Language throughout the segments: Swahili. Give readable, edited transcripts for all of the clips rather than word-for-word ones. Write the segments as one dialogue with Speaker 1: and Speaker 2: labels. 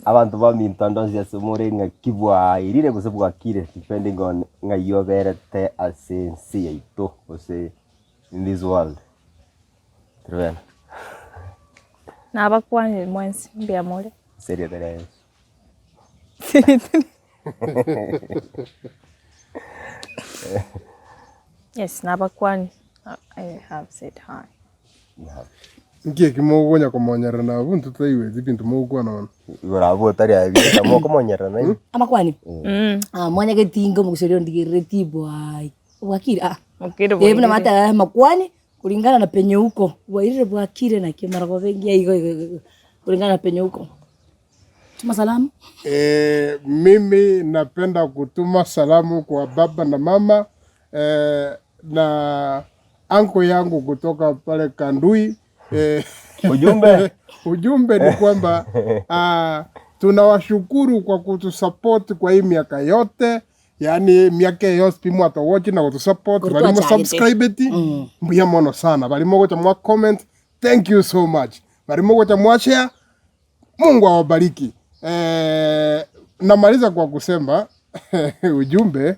Speaker 1: abantu bamintondo cia somore ngakibwa irire gusebwa kire depending on ngayo berete asensi yaito ose in this world. Trubena.
Speaker 2: Na bakwani mwensi mbia mole.
Speaker 1: Seria tere.
Speaker 2: Yes, na bakwani I have said hi.
Speaker 3: Ngie kimogonya komonyera na buntu taiwe zipintu mogwana wana.
Speaker 1: Igora abo tari abita mo komonyera na.
Speaker 4: Amakwani. Mwanya getingo mukuserio ndigire tibwai. Wakira.
Speaker 2: Mukire
Speaker 4: bwa. Yebuna mata makwani kulingana na penye huko. Waire bwakire na kimarago vengi igo kulingana na penye huko. Tuma salamu.
Speaker 3: Mimi napenda kutuma salamu kwa baba na mama na anko yangu kutoka pale Kandui. Ujumbe ni kwamba tunawashukuru kwa kutusupport kwa hii miaka yote, yani miaka yote pimu atawochi na kutusupport balimo subscribe eti mbuya mono sana balimo gocha mwa comment, thank you so much, balimo gocha mwa share, Mungu awabariki. Namaliza kwa kusema ujumbe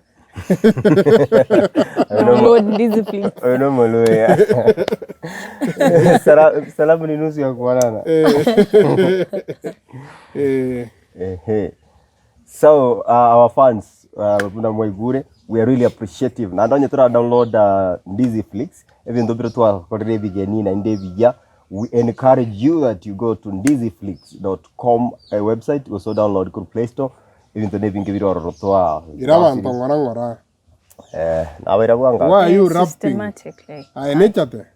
Speaker 1: salamu ni nusu ya kuonana. So our fans we are really appreciative na ndonye tura download NDIZI Flix even though twa kodire bigeni na ndebija. We encourage you that you go to ndiziflix.com website, also download good Play Store. Even though they've been giving you a rotoa.
Speaker 3: Ngora.
Speaker 1: Na wera bwanga.
Speaker 3: Why are you rapping?
Speaker 2: Systematically.
Speaker 3: Ai nechate.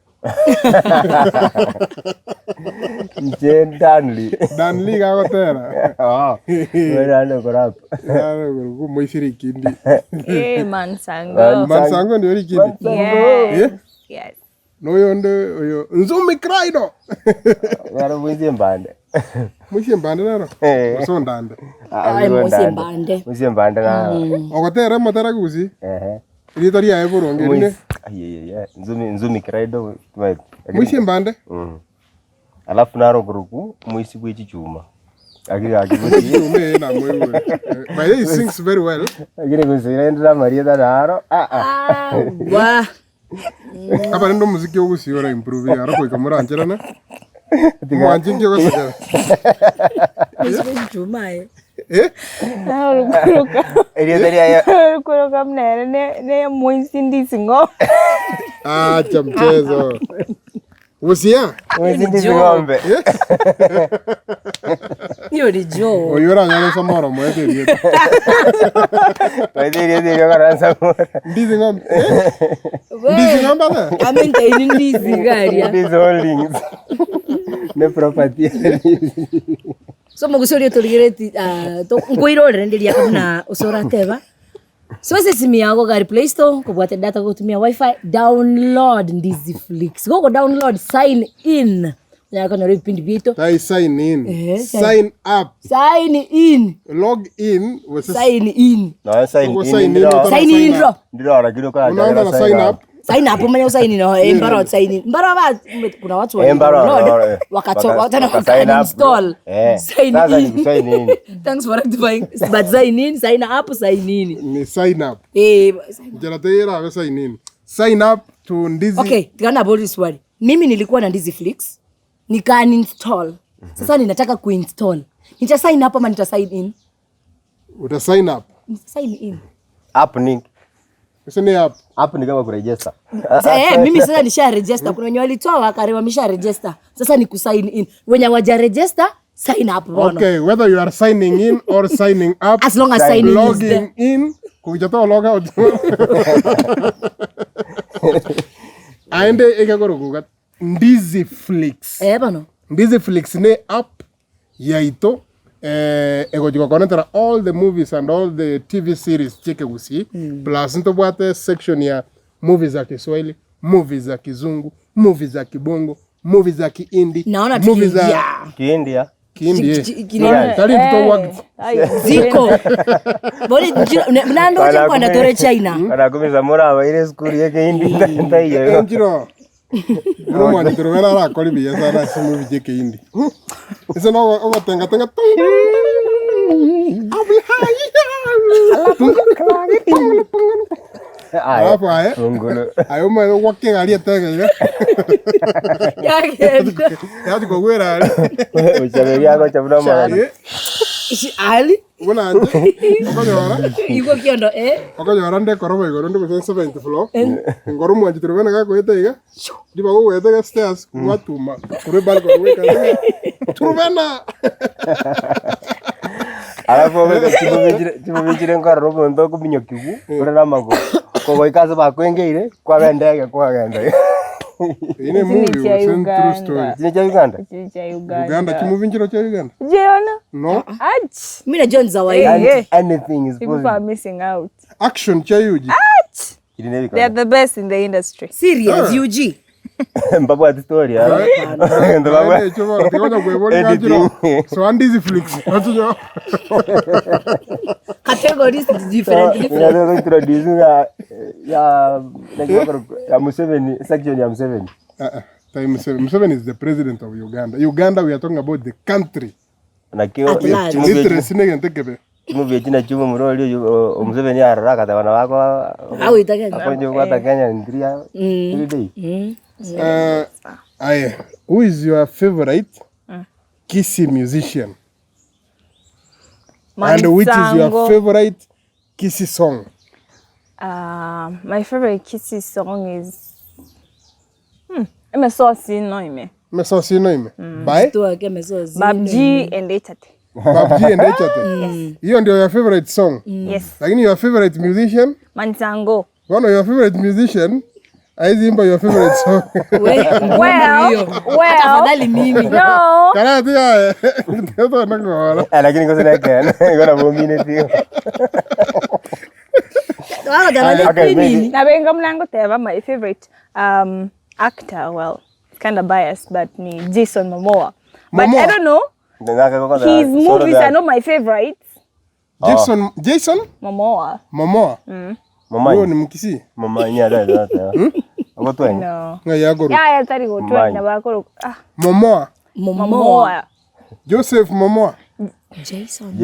Speaker 3: Danli ga gotera.
Speaker 1: Wera ndo rap.
Speaker 3: Ya go moisiri kindi.
Speaker 2: Mansango.
Speaker 3: Mansango ndio kindi.
Speaker 2: Yes.
Speaker 3: No yondo nzumi kraido.
Speaker 1: Wera mwizi mbande.
Speaker 3: Mwizi mbande naro. So ndande.
Speaker 4: Ai mwizi mbande
Speaker 1: na.
Speaker 3: Ogotera matara guzi. Ilitori ya eburu ngene.
Speaker 1: Nzumi kraido.
Speaker 3: Mwizi mbande.
Speaker 1: Alafu naro guruku mwizi bwichi chuma.
Speaker 3: Chuma na mwewe. But he sings very well.
Speaker 1: Agire gusirendra Maria naro.
Speaker 4: Wa.
Speaker 3: Hapa ndo muziki wangu siora improve ya rapo ikamura anjera Omwanchi ndio kasaka.
Speaker 4: Chuma
Speaker 2: Kuruka.
Speaker 1: Erio teria
Speaker 2: kuruka mnere ne mwensi ndisingo.
Speaker 3: Acha mchezo. Usia?
Speaker 1: Mwensi ndisingombe.
Speaker 4: Hiyo ni Joe.
Speaker 3: Oyora nyalo samoro mwete hiyo.
Speaker 1: Mwete kana samoro.
Speaker 3: Ndisingombe. Ndisingombe na?
Speaker 4: Amenta ndizi garia.
Speaker 1: These holdings. Ne property.
Speaker 4: So mugusorio turigireti to ngwirore ndiria kana usora teba. So simi yago gari Play Store kubwate data kutumia wifi, download NDIZI Flix. Go download, sign in. Yako na vipindi vyetu.
Speaker 3: Tai sign in. Sign up.
Speaker 4: Sign in.
Speaker 3: Log in.
Speaker 4: Sign in.
Speaker 1: No, sign in.
Speaker 4: Sign in.
Speaker 1: Ndio lakini kwa
Speaker 3: unaona sign up.
Speaker 4: Sign up mwenye sign in no embaro sign in. Mbara kuna watu wa download wakatoa tena install. Sign in. Thanks for rectifying. But sign in, sign up, sign in.
Speaker 3: Ni sign up. Jaratera we sign in. Sign up to NDIZI.
Speaker 4: Okay, tikana about this word. Mimi nilikuwa na NDIZI Flix. Nika uninstall. Sasa ninataka kuinstall. Nita sign up ama nita sign in?
Speaker 3: Uta sign up.
Speaker 4: Sign in.
Speaker 1: App ni.
Speaker 3: Usini app.
Speaker 1: App ni kama kuregister.
Speaker 4: Mimi sasa nisha register. Kuna wenye walitoa wakarewa misha register. Sasa ni kusign in. Wenye waja register, sign up bono.
Speaker 3: Okay, whether you are signing in or signing up.
Speaker 4: As long as signing
Speaker 3: logging in. Kujatoa log out. Aende ekagoro kugat. NDIZI Flix.
Speaker 4: Bano.
Speaker 3: NDIZI Flix ne app yaito ego jiko connector all the movies and all the TV series cheke gusi plus nto bwate section ya movies za Kiswahili, movies za Kizungu, movies za Kibongo, movies za Kihindi, movies za
Speaker 1: Kiindia.
Speaker 3: Tali tuto wakati
Speaker 4: ziko boli mnando kwa na tore China
Speaker 1: ana kumeza mora wa ile school yake Hindi ndaiyo
Speaker 3: njiro Uno Omwanchi Trubena ara kori biya sana si movie jeke indi. Ese no ogotenga tenga. Alafu ayo mwe walking ali atega. Yati kogwera ali.
Speaker 1: Bochaberi yako chabuna mwana.
Speaker 4: Ali?
Speaker 3: Una anje. Okonyora.
Speaker 4: Iko kiondo
Speaker 3: Okonyora nde korobo igoro nde kusen 7th floor. Ngoro Omwanchi Trubena kako yetega. Diba go yetega stairs watuma. Kure balko weka. Trubena.
Speaker 1: Alafu weka chimu bichire ngoro robo ndo kuminyo kigu. Ore namago. Kogo ikaze bakwengeire kwa bendege kwa genda.
Speaker 3: Ine movie was true story.
Speaker 1: Chini cha Uganda.
Speaker 3: Uganda chimuvinjiro cha Uganda.
Speaker 2: Jeona?
Speaker 3: No.
Speaker 4: Mina John Zawai.
Speaker 1: Anything is
Speaker 2: People
Speaker 1: possible.
Speaker 2: are missing out.
Speaker 3: Action cha Yuji.
Speaker 2: They are the best in the industry.
Speaker 4: Serious UG.
Speaker 1: Mpapo ati story ya. Ndo baba.
Speaker 3: Tikoja kweboli kanjiro. So NDIZI flicks. Atujo.
Speaker 4: Categories different.
Speaker 1: Ndio introduce ya Museveni section ya Museveni.
Speaker 3: Museveni is the president of Uganda. Uganda, we are talking about the country.
Speaker 1: Na kio
Speaker 3: Literacy negentekebe.
Speaker 1: chimu china chimu muroli Museveni arara kata wana wako.
Speaker 4: Au itakenya.
Speaker 1: Akonjo kwa Kenya in 3 days.
Speaker 3: Who is your favorite Kisi musician? And which is your favorite Kisi song?
Speaker 2: My favorite Kissy song is Emesosi Noime.
Speaker 3: Mesosi noime. By
Speaker 2: Babji and Echate.
Speaker 3: Babji and Echate. You and your favorite song?
Speaker 2: Yes.
Speaker 3: Like your favorite musician?
Speaker 2: Mansango.
Speaker 3: One of your favorite musician? I think your favorite song.
Speaker 2: Well.
Speaker 4: Tafadhali mimi.
Speaker 2: No.
Speaker 3: Kana tia. Toto nakora.
Speaker 1: Lakini kosa nake ngona bomine tio.
Speaker 4: Wao jamani mimi.
Speaker 2: Na benga mlango teba my favorite actor, well, it's kind of biased, but me Jason Momoa. But I don't know. His movies are not my favorites.
Speaker 3: Jason
Speaker 2: Momoa.
Speaker 1: Mama
Speaker 3: ni mkisi.
Speaker 1: Mama nyada. Ngotwe.
Speaker 2: No.
Speaker 3: Ngayagoro.
Speaker 2: Ya tari go twa na bakoro.
Speaker 3: Momoa. Joseph Momoa.
Speaker 2: Jason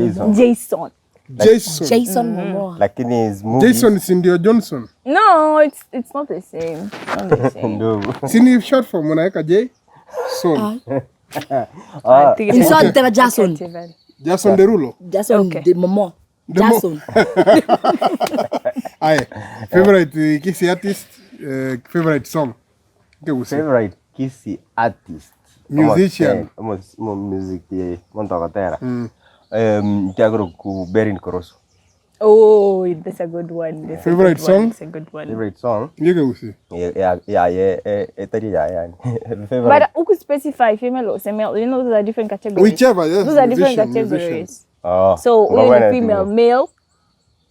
Speaker 4: Momoa.
Speaker 1: Lakini his movie
Speaker 3: Jason Sindio Johnson.
Speaker 2: No, it's not the same. It's not the same.
Speaker 1: ndo.
Speaker 3: Sini short form unaeka J. Son.
Speaker 2: I think
Speaker 4: In short, teba Jason.
Speaker 3: Jason Derulo.
Speaker 4: Jason de Momoa. Jason.
Speaker 3: Aye. Favorite Kisi artist, favorite song.
Speaker 1: Favorite Kisi artist.
Speaker 3: Musician.
Speaker 1: Almost music ye montokatera. Tiagro ku Berin Koroso.
Speaker 2: Oh, that's a good one.
Speaker 3: Favorite song?
Speaker 2: It's a good one.
Speaker 1: Favorite song?
Speaker 3: Yeke usi.
Speaker 1: Etari yani.
Speaker 2: But who could specify female or male? You know, those are different categories.
Speaker 3: Whichever, yes.
Speaker 2: Those are different categories. So, we're female, male.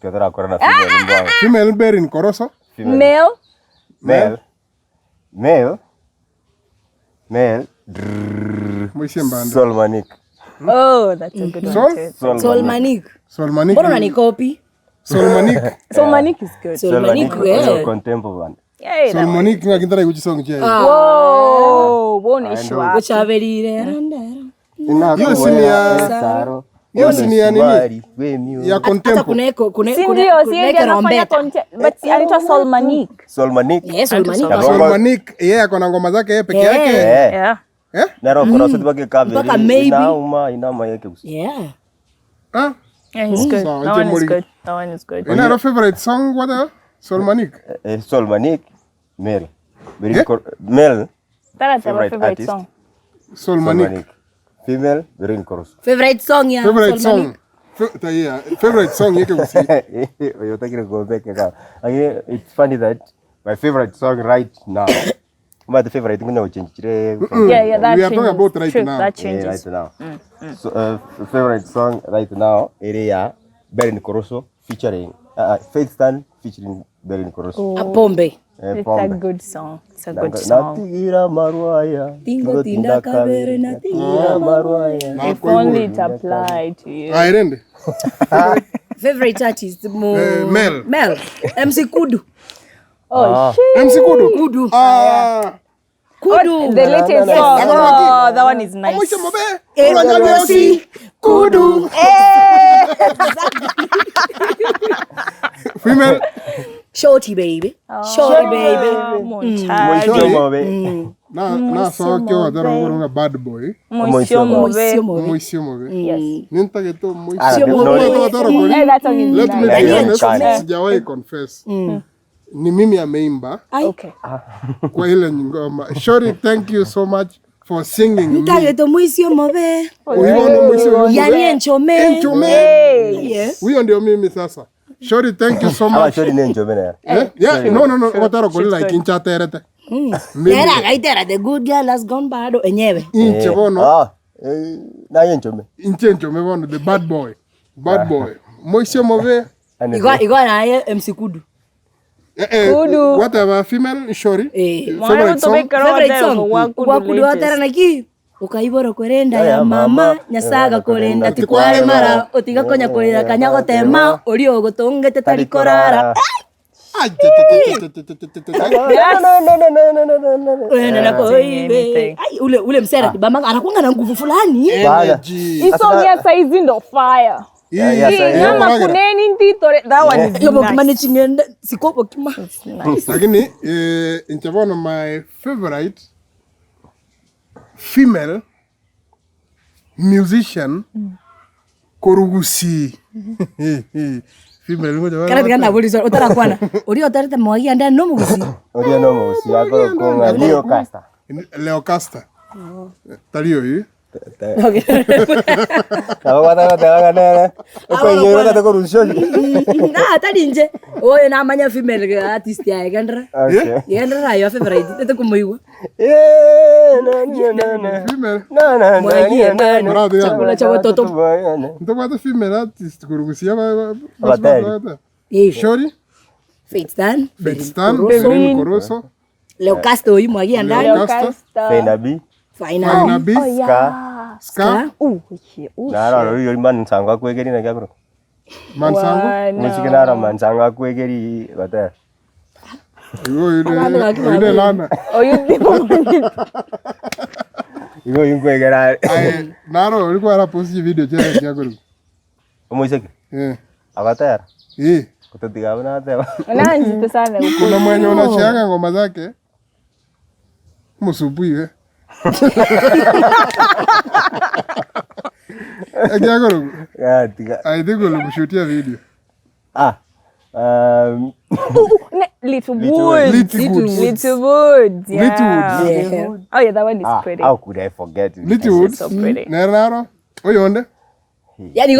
Speaker 3: Female Berin Koroso.
Speaker 2: Male.
Speaker 3: Solmanik.
Speaker 2: Oh, that's a good one too.
Speaker 4: Solmanik.
Speaker 3: Solmanik.
Speaker 4: Mbona ni copy?
Speaker 3: Solmanik.
Speaker 2: Solmanik is good.
Speaker 4: Solmanik
Speaker 1: yeah. Contemporary.
Speaker 2: Yeah,
Speaker 3: Solmanik ngakindara iguchi song che.
Speaker 2: Whoa, wone shwa.
Speaker 4: Bochaberi.
Speaker 3: Hiyo ni ya nini? Ya
Speaker 4: Hata
Speaker 3: contemporary.
Speaker 2: Sindio anafanya content, but anaitwa Solmanik.
Speaker 4: Yes, Solmanik.
Speaker 3: Solmanik yeye akona ngoma zake yeye peke yake.
Speaker 2: Yeah.
Speaker 1: Naro kuna sote baki kabiri.
Speaker 4: Mpaka maybe.
Speaker 1: Inama yake usi.
Speaker 4: Yeah.
Speaker 3: Ah.
Speaker 2: Yeah, he's good.
Speaker 3: So,
Speaker 2: That one is good. That one is good.
Speaker 3: Una favorite song what? Solmanik.
Speaker 1: Solmanik male. Male.
Speaker 2: That's our
Speaker 1: Favorite
Speaker 2: favorite
Speaker 1: artist?
Speaker 2: song.
Speaker 3: Solmanik.
Speaker 1: Female Berin Koroso.
Speaker 4: Favorite song ya
Speaker 3: Favorite
Speaker 4: Solmanik.
Speaker 3: song. Favorite song yake usi.
Speaker 1: You're taking go back again. Again, it's funny that my favorite song right now. But the favorite thing now change.
Speaker 2: Yeah, that
Speaker 3: We are
Speaker 2: changes.
Speaker 3: talking about right
Speaker 2: True,
Speaker 3: now.
Speaker 2: that
Speaker 1: Yeah,
Speaker 2: changes.
Speaker 1: right now. So favorite song right now area Berin Koroso featuring Faith Stan featuring Berin Koroso.
Speaker 4: Pombe.
Speaker 2: It's a good song. It's a good song.
Speaker 1: Natingira maruaya.
Speaker 4: Tingo tinda kabere na tingira
Speaker 1: maruaya.
Speaker 2: If only it applied to you.
Speaker 3: Airende.
Speaker 4: Favorite artist
Speaker 3: Mel.
Speaker 4: MC Kudu.
Speaker 2: Oh, shit.
Speaker 3: MC Kudu.
Speaker 4: Kudu.
Speaker 3: Ah.
Speaker 4: Kudu.
Speaker 2: The latest song. Oh, that one is nice.
Speaker 3: Omwisho mobe.
Speaker 4: Erosi. Kudu.
Speaker 3: Female.
Speaker 4: Shorty baby. Shorty baby.
Speaker 1: Moisho mobe.
Speaker 3: Na so kyo dara ngorunga bad boy.
Speaker 2: Moisho mobe.
Speaker 3: Omwisho mobe.
Speaker 2: Yes.
Speaker 3: Ninta geto Omwisho
Speaker 1: Ah,
Speaker 3: mobe.
Speaker 2: That song is
Speaker 3: Let me
Speaker 2: nice.
Speaker 3: be honest,
Speaker 1: China.
Speaker 3: sijawahi confess. Ni mimi ameimba
Speaker 2: Okay.
Speaker 3: kwa ile ngoma. Shorty, thank you so much for singing me.
Speaker 4: Ntageto mwisho mobe.
Speaker 3: Uliona mwisho
Speaker 4: Yani enchome.
Speaker 3: Enchome.
Speaker 4: Yes.
Speaker 3: Huyo ndio mimi sasa. Shorty, thank you so
Speaker 1: Ama
Speaker 3: much.
Speaker 1: shori nenjo bene.
Speaker 3: Yeah, no. Otaro ko like incha terete.
Speaker 4: Tera gaitera the good girl has gone bad enyewe.
Speaker 3: Inche bono.
Speaker 1: Ah. Na yenjo me.
Speaker 3: Inche me bono the bad boy. Bad boy. Mwisho mobe.
Speaker 4: Igwa na MC Kudu.
Speaker 2: Kudu.
Speaker 3: Whatever female Shorty.
Speaker 2: Mwana tobekero
Speaker 4: Favorite song.
Speaker 2: wa
Speaker 4: Kudu watera naki. Ukaibora korenda ya mama nyasaga korenda tikware mara otiga konya korera kanyago tema ori ogotongete tarikorara. Ule msera bama anakuanga na nguvu fulani.
Speaker 2: Isong ya saizi ndo fire. Nyama kuneni ntitore. That one is
Speaker 4: Yobo
Speaker 2: nice.
Speaker 4: kimane chingenda sikopo kima.
Speaker 3: Lakini inche bono my favorite female musician korugusi. Female ngoja
Speaker 4: Kana tiganda boli so otara kwana. Ori otarete mwagi anda no mugusi.
Speaker 1: Oria no mo si agora con Leo Casta.
Speaker 3: Leo Casta. Talio hii.
Speaker 4: Okay.
Speaker 1: Aba bata bata ngana. Ko nyoro kata ko rusho.
Speaker 4: Na tadi nje. Oye na manya female artist ya gandra.
Speaker 1: Okay.
Speaker 4: Gandra yo favorite tete kumuiwa.
Speaker 1: Na.
Speaker 3: Female.
Speaker 1: Na.
Speaker 3: Bravo ya.
Speaker 4: Chakula cha watoto.
Speaker 3: Ntobata female artist korugusi aba. Shorty.
Speaker 4: Faitstan.
Speaker 3: Betstan. Berin Koroso.
Speaker 4: Leo Castro hii mwagi anda.
Speaker 3: Leo Casta.
Speaker 1: Feinabi.
Speaker 3: Faina B. Ska.
Speaker 1: Nara ro man sanga kwegeri na gabro.
Speaker 3: Mansango.
Speaker 1: Musikina man sanga kwegeri bata.
Speaker 3: Ile lana.
Speaker 1: Igo kwegera.
Speaker 3: Naro ulikuwa ana post video chele yako.
Speaker 1: Omoiseki. Abatara. Kutatiga bana teba.
Speaker 2: Nanzi sana.
Speaker 3: Kuna mwenye unashianga ngoma zake. Musubuiwe. Akiagoro.
Speaker 1: Tiga.
Speaker 3: I think we'll kushutia video.
Speaker 2: Little Woods. Little Woods. Yeah. Oh yeah, that one is pretty.
Speaker 1: How could I forget it?
Speaker 3: Little Woods.
Speaker 2: So pretty.
Speaker 3: Neraro. Oyonde.
Speaker 4: Yani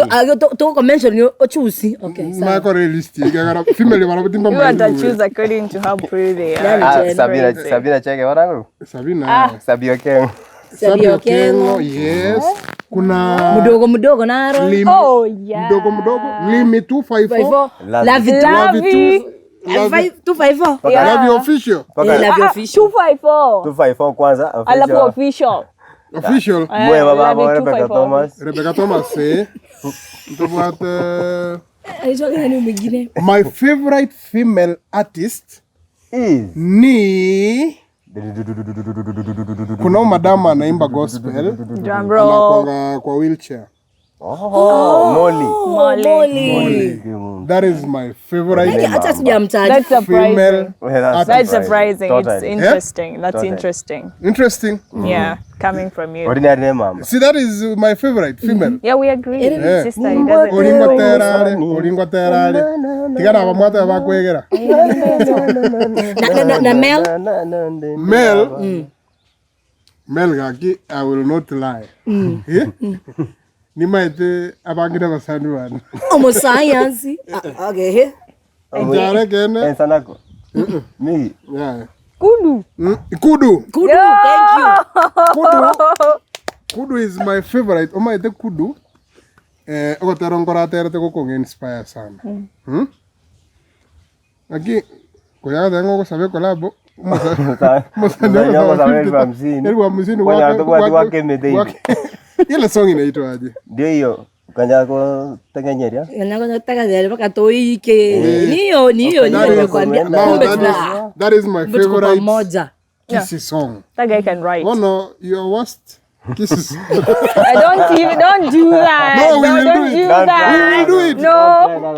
Speaker 4: to mention you choose. Okay.
Speaker 3: Ma ko list igara female bana butimba
Speaker 2: You want to choose according to how pretty they are.
Speaker 1: Sabina cheke bana.
Speaker 3: Sabina.
Speaker 1: Sabio Ken.
Speaker 4: Sabio Kengo.
Speaker 3: Yes. Kuna
Speaker 4: Mudogo naro.
Speaker 2: Oh yeah.
Speaker 3: Mudogo. Limi 254.
Speaker 4: Lavi 254.
Speaker 3: Lavi official.
Speaker 4: Lavi official.
Speaker 2: 254.
Speaker 1: 254 kwanza.
Speaker 2: Alafu official.
Speaker 3: Official.
Speaker 1: Mwe baba Rebecca Thomas.
Speaker 3: Rebecca Thomas.
Speaker 4: mwingine.
Speaker 3: My favorite female artist
Speaker 1: is
Speaker 3: ni kuna madama anaimba gospel.
Speaker 2: Drum roll.
Speaker 3: Kwa wheelchair.
Speaker 1: Molly.
Speaker 3: That is my favorite.
Speaker 4: Hata sijamtaja.
Speaker 2: That's surprising. That's surprising.
Speaker 1: Totally.
Speaker 2: It's interesting. That's
Speaker 1: Totally.
Speaker 2: interesting.
Speaker 3: Interesting.
Speaker 2: Yeah, coming from you.
Speaker 1: Ordinary name, mama.
Speaker 3: See, that is my favorite female.
Speaker 2: Yeah, we agree.
Speaker 3: Yeah.
Speaker 2: Sister, it doesn't
Speaker 3: Oringo terare. Tigana bamwata bakwegera.
Speaker 4: Na Mel.
Speaker 3: Mel gaki, I will not lie. Ni maite abangira basandu wana.
Speaker 4: Homo science. Okay.
Speaker 3: Jare kene.
Speaker 1: Ensanako. Me.
Speaker 3: Yeah.
Speaker 2: Kudu.
Speaker 3: Kudu.
Speaker 4: Thank you.
Speaker 3: Kudu is my favorite. Omaite kudu. Ogoterongora terete ko inspire sana. Aki koya dengo ko sabe kolabo. Ile song inaitwa aje?
Speaker 1: Ndio hiyo. Kanja ko Tanganyeria.
Speaker 4: Nako Tanganyeria mpaka toike. Niyo nimekwambia.
Speaker 3: That is my favorite. Kissy song.
Speaker 2: That guy can write.
Speaker 3: Oh no, your worst kisses.
Speaker 2: Don't do that.
Speaker 3: No, we will
Speaker 2: don't
Speaker 3: do it.
Speaker 2: do that.
Speaker 3: We will do it.
Speaker 2: No.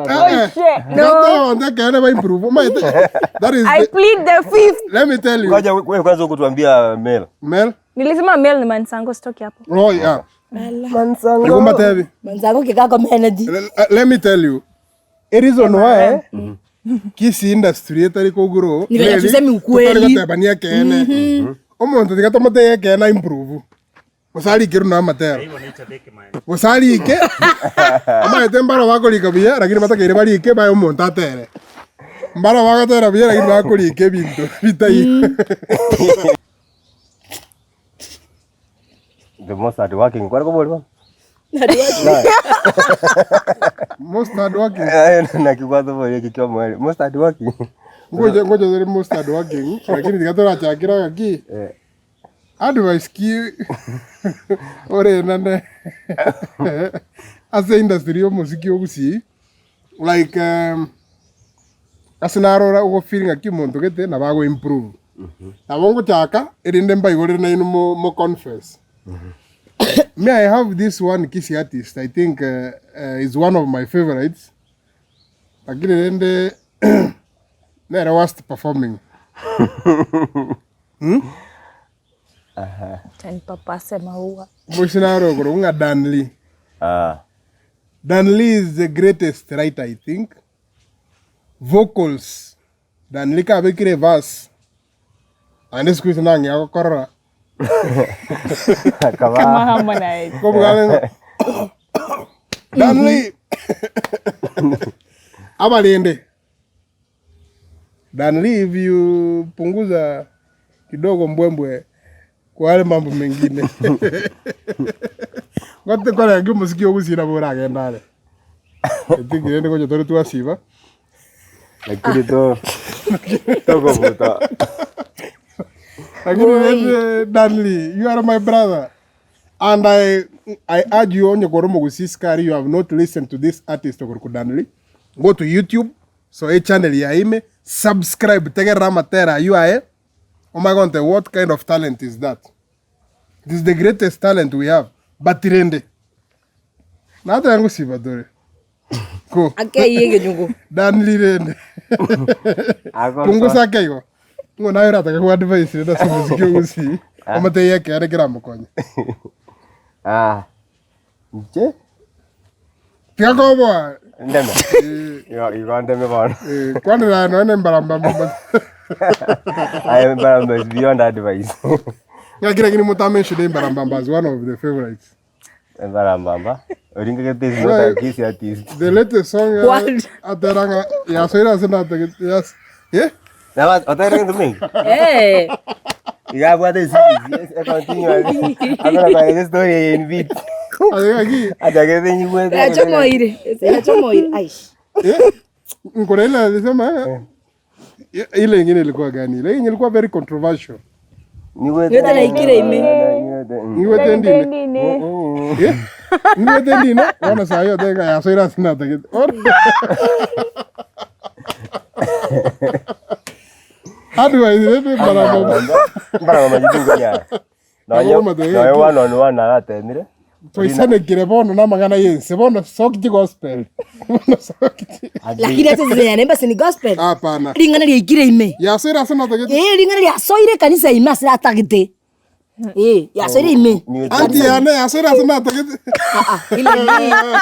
Speaker 2: Oh shit. No.
Speaker 3: That can never improve. That is.
Speaker 2: I plead the fifth.
Speaker 3: Let me tell you.
Speaker 1: Ngoja wewe kwanza kutuambia Mel.
Speaker 3: Mel?
Speaker 2: Nilisema Mel ni Mansango stock hapo.
Speaker 3: Oh yeah.
Speaker 1: Mansango.
Speaker 3: Nikumba tevi.
Speaker 4: Manzangu kikako energy.
Speaker 3: Let me tell you. A reason why Kissy industry yetari ko grow.
Speaker 4: Nile tuseme ukweli.
Speaker 3: Tutari tabania kene. Omuntu tigatomate yake na improve. Musali kiru na matera. Musali ke. Ama etembara wako likabia lakini matakire bali ke bayo omuntu atere. Mbara wako tera bia lakini wako like bintu bitai.
Speaker 1: The most hardworking. Kwa kwa bwana.
Speaker 3: Most hardworking.
Speaker 1: Na kikwazo bwana kikiwa mwele. Most hardworking.
Speaker 3: Ngoja zile most hardworking. Lakini tigatora chakira gaki. Advice ki ore nane as the industry yo muziki ogusi like asinarora ugo feeling akimuntu gete na bago improve na bongo chaka irinde mba igore na inu mo confess. Me, I have this one Kissy artist. I think is one of my favorites. Lakini rende nere worst performing.
Speaker 2: Ten papa sema huwa.
Speaker 3: Mushinaro kurunga Danley. Danley is the greatest writer, I think. Vocals. Danley ka bekire verse. Ande squeeze nangi akokora.
Speaker 2: Kama Harmonize.
Speaker 3: Kobugalenga. Danley. Abalende. Danley, if you punguza kidogo mbwembwe kwa wale mambo mengine. Ngote kwa yangi muziki ogusira bora gendale. Think irende ko jotore tu asiba.
Speaker 1: Lakini to go buta.
Speaker 3: Lakini Danley, you are my brother. And I urge you on your Goromo Gusiskari, you have not listened to this artist Okorku Danley. Go to YouTube. So a channel ya ime. Subscribe. Tege Ramatera. You are oh my God, what kind of talent is that? This is the greatest talent we have. Batirende. Nata yangu sibadore. Ko.
Speaker 4: Ake yenge nyungu.
Speaker 3: Danley rende. Pungusa kego. Ngo nayo rata kwa advice renda sa muziki usi. Omate yake are gira mukonye.
Speaker 1: Nje?
Speaker 3: Pia ko bo.
Speaker 1: Ndeme. Yo ndeme bwana.
Speaker 3: Kwani na no mbalamba.
Speaker 1: I am is beyond advice.
Speaker 3: Kira kini mutamention mbalamba is one of the favorites.
Speaker 1: Mbalamba. Oringa ke this not Kissy artist.
Speaker 3: The latest song ateranga ya soira sena te yes. Yeah?
Speaker 1: Na oteranga domingo. Ya what is this? Continue. I'm going to the story in beat. Adake tenyi kwete.
Speaker 4: Chomo ire. Ai.
Speaker 3: Nkorela nisema ile ingine ilikuwa gani? Ile ingine ilikuwa very controversial.
Speaker 1: Niwete
Speaker 4: na ikire ime.
Speaker 3: Niwete ndine. Niwete ndine. Wana sayo tenga ya soira sina te. Advice
Speaker 1: mbalamba jitunga. No wana atemire.
Speaker 3: Toisane kire bono na magana yense bono sokiti gospel. Bono sokiti.
Speaker 4: Lakini hata zile nemba si gospel.
Speaker 3: Hapana.
Speaker 4: Lingana ya ikire ime.
Speaker 3: Ya soira sana tagete.
Speaker 4: Lingana ya soire kanisa ime asira tagete. Ya soire ime.
Speaker 3: Anti ane ya soira sana tagete.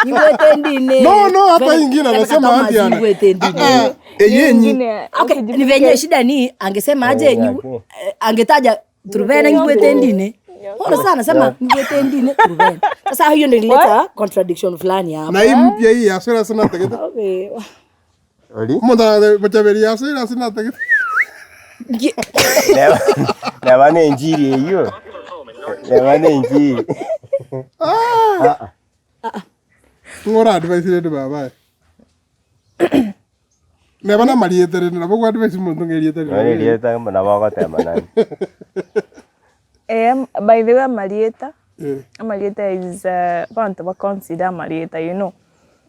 Speaker 4: Niwete ndine.
Speaker 3: No, hata ingine anasema anti ane.
Speaker 4: Niwete ndine.
Speaker 3: Yenyi.
Speaker 4: Okay, ni venye shida ni angesema aje angetaja Trubena niwete ndine. Mbona sana sema niwete ndine Trubena. Sasa hiyo ndio ileta contradiction fulani hapa.
Speaker 3: Na hii mpya hii ya soira sana tagete.
Speaker 4: Okay.
Speaker 1: Oli?
Speaker 3: Monda Bochaberi ya soira sana tagete.
Speaker 1: Na wane injiri hiyo. Na wane injiri.
Speaker 3: Ngora advice ile baba. Me bana marieta re na bogo advice muntu ngerieta.
Speaker 1: Marieta na bako tema nani.
Speaker 2: By the way, Marieta is bantu ba consider Marieta, you know.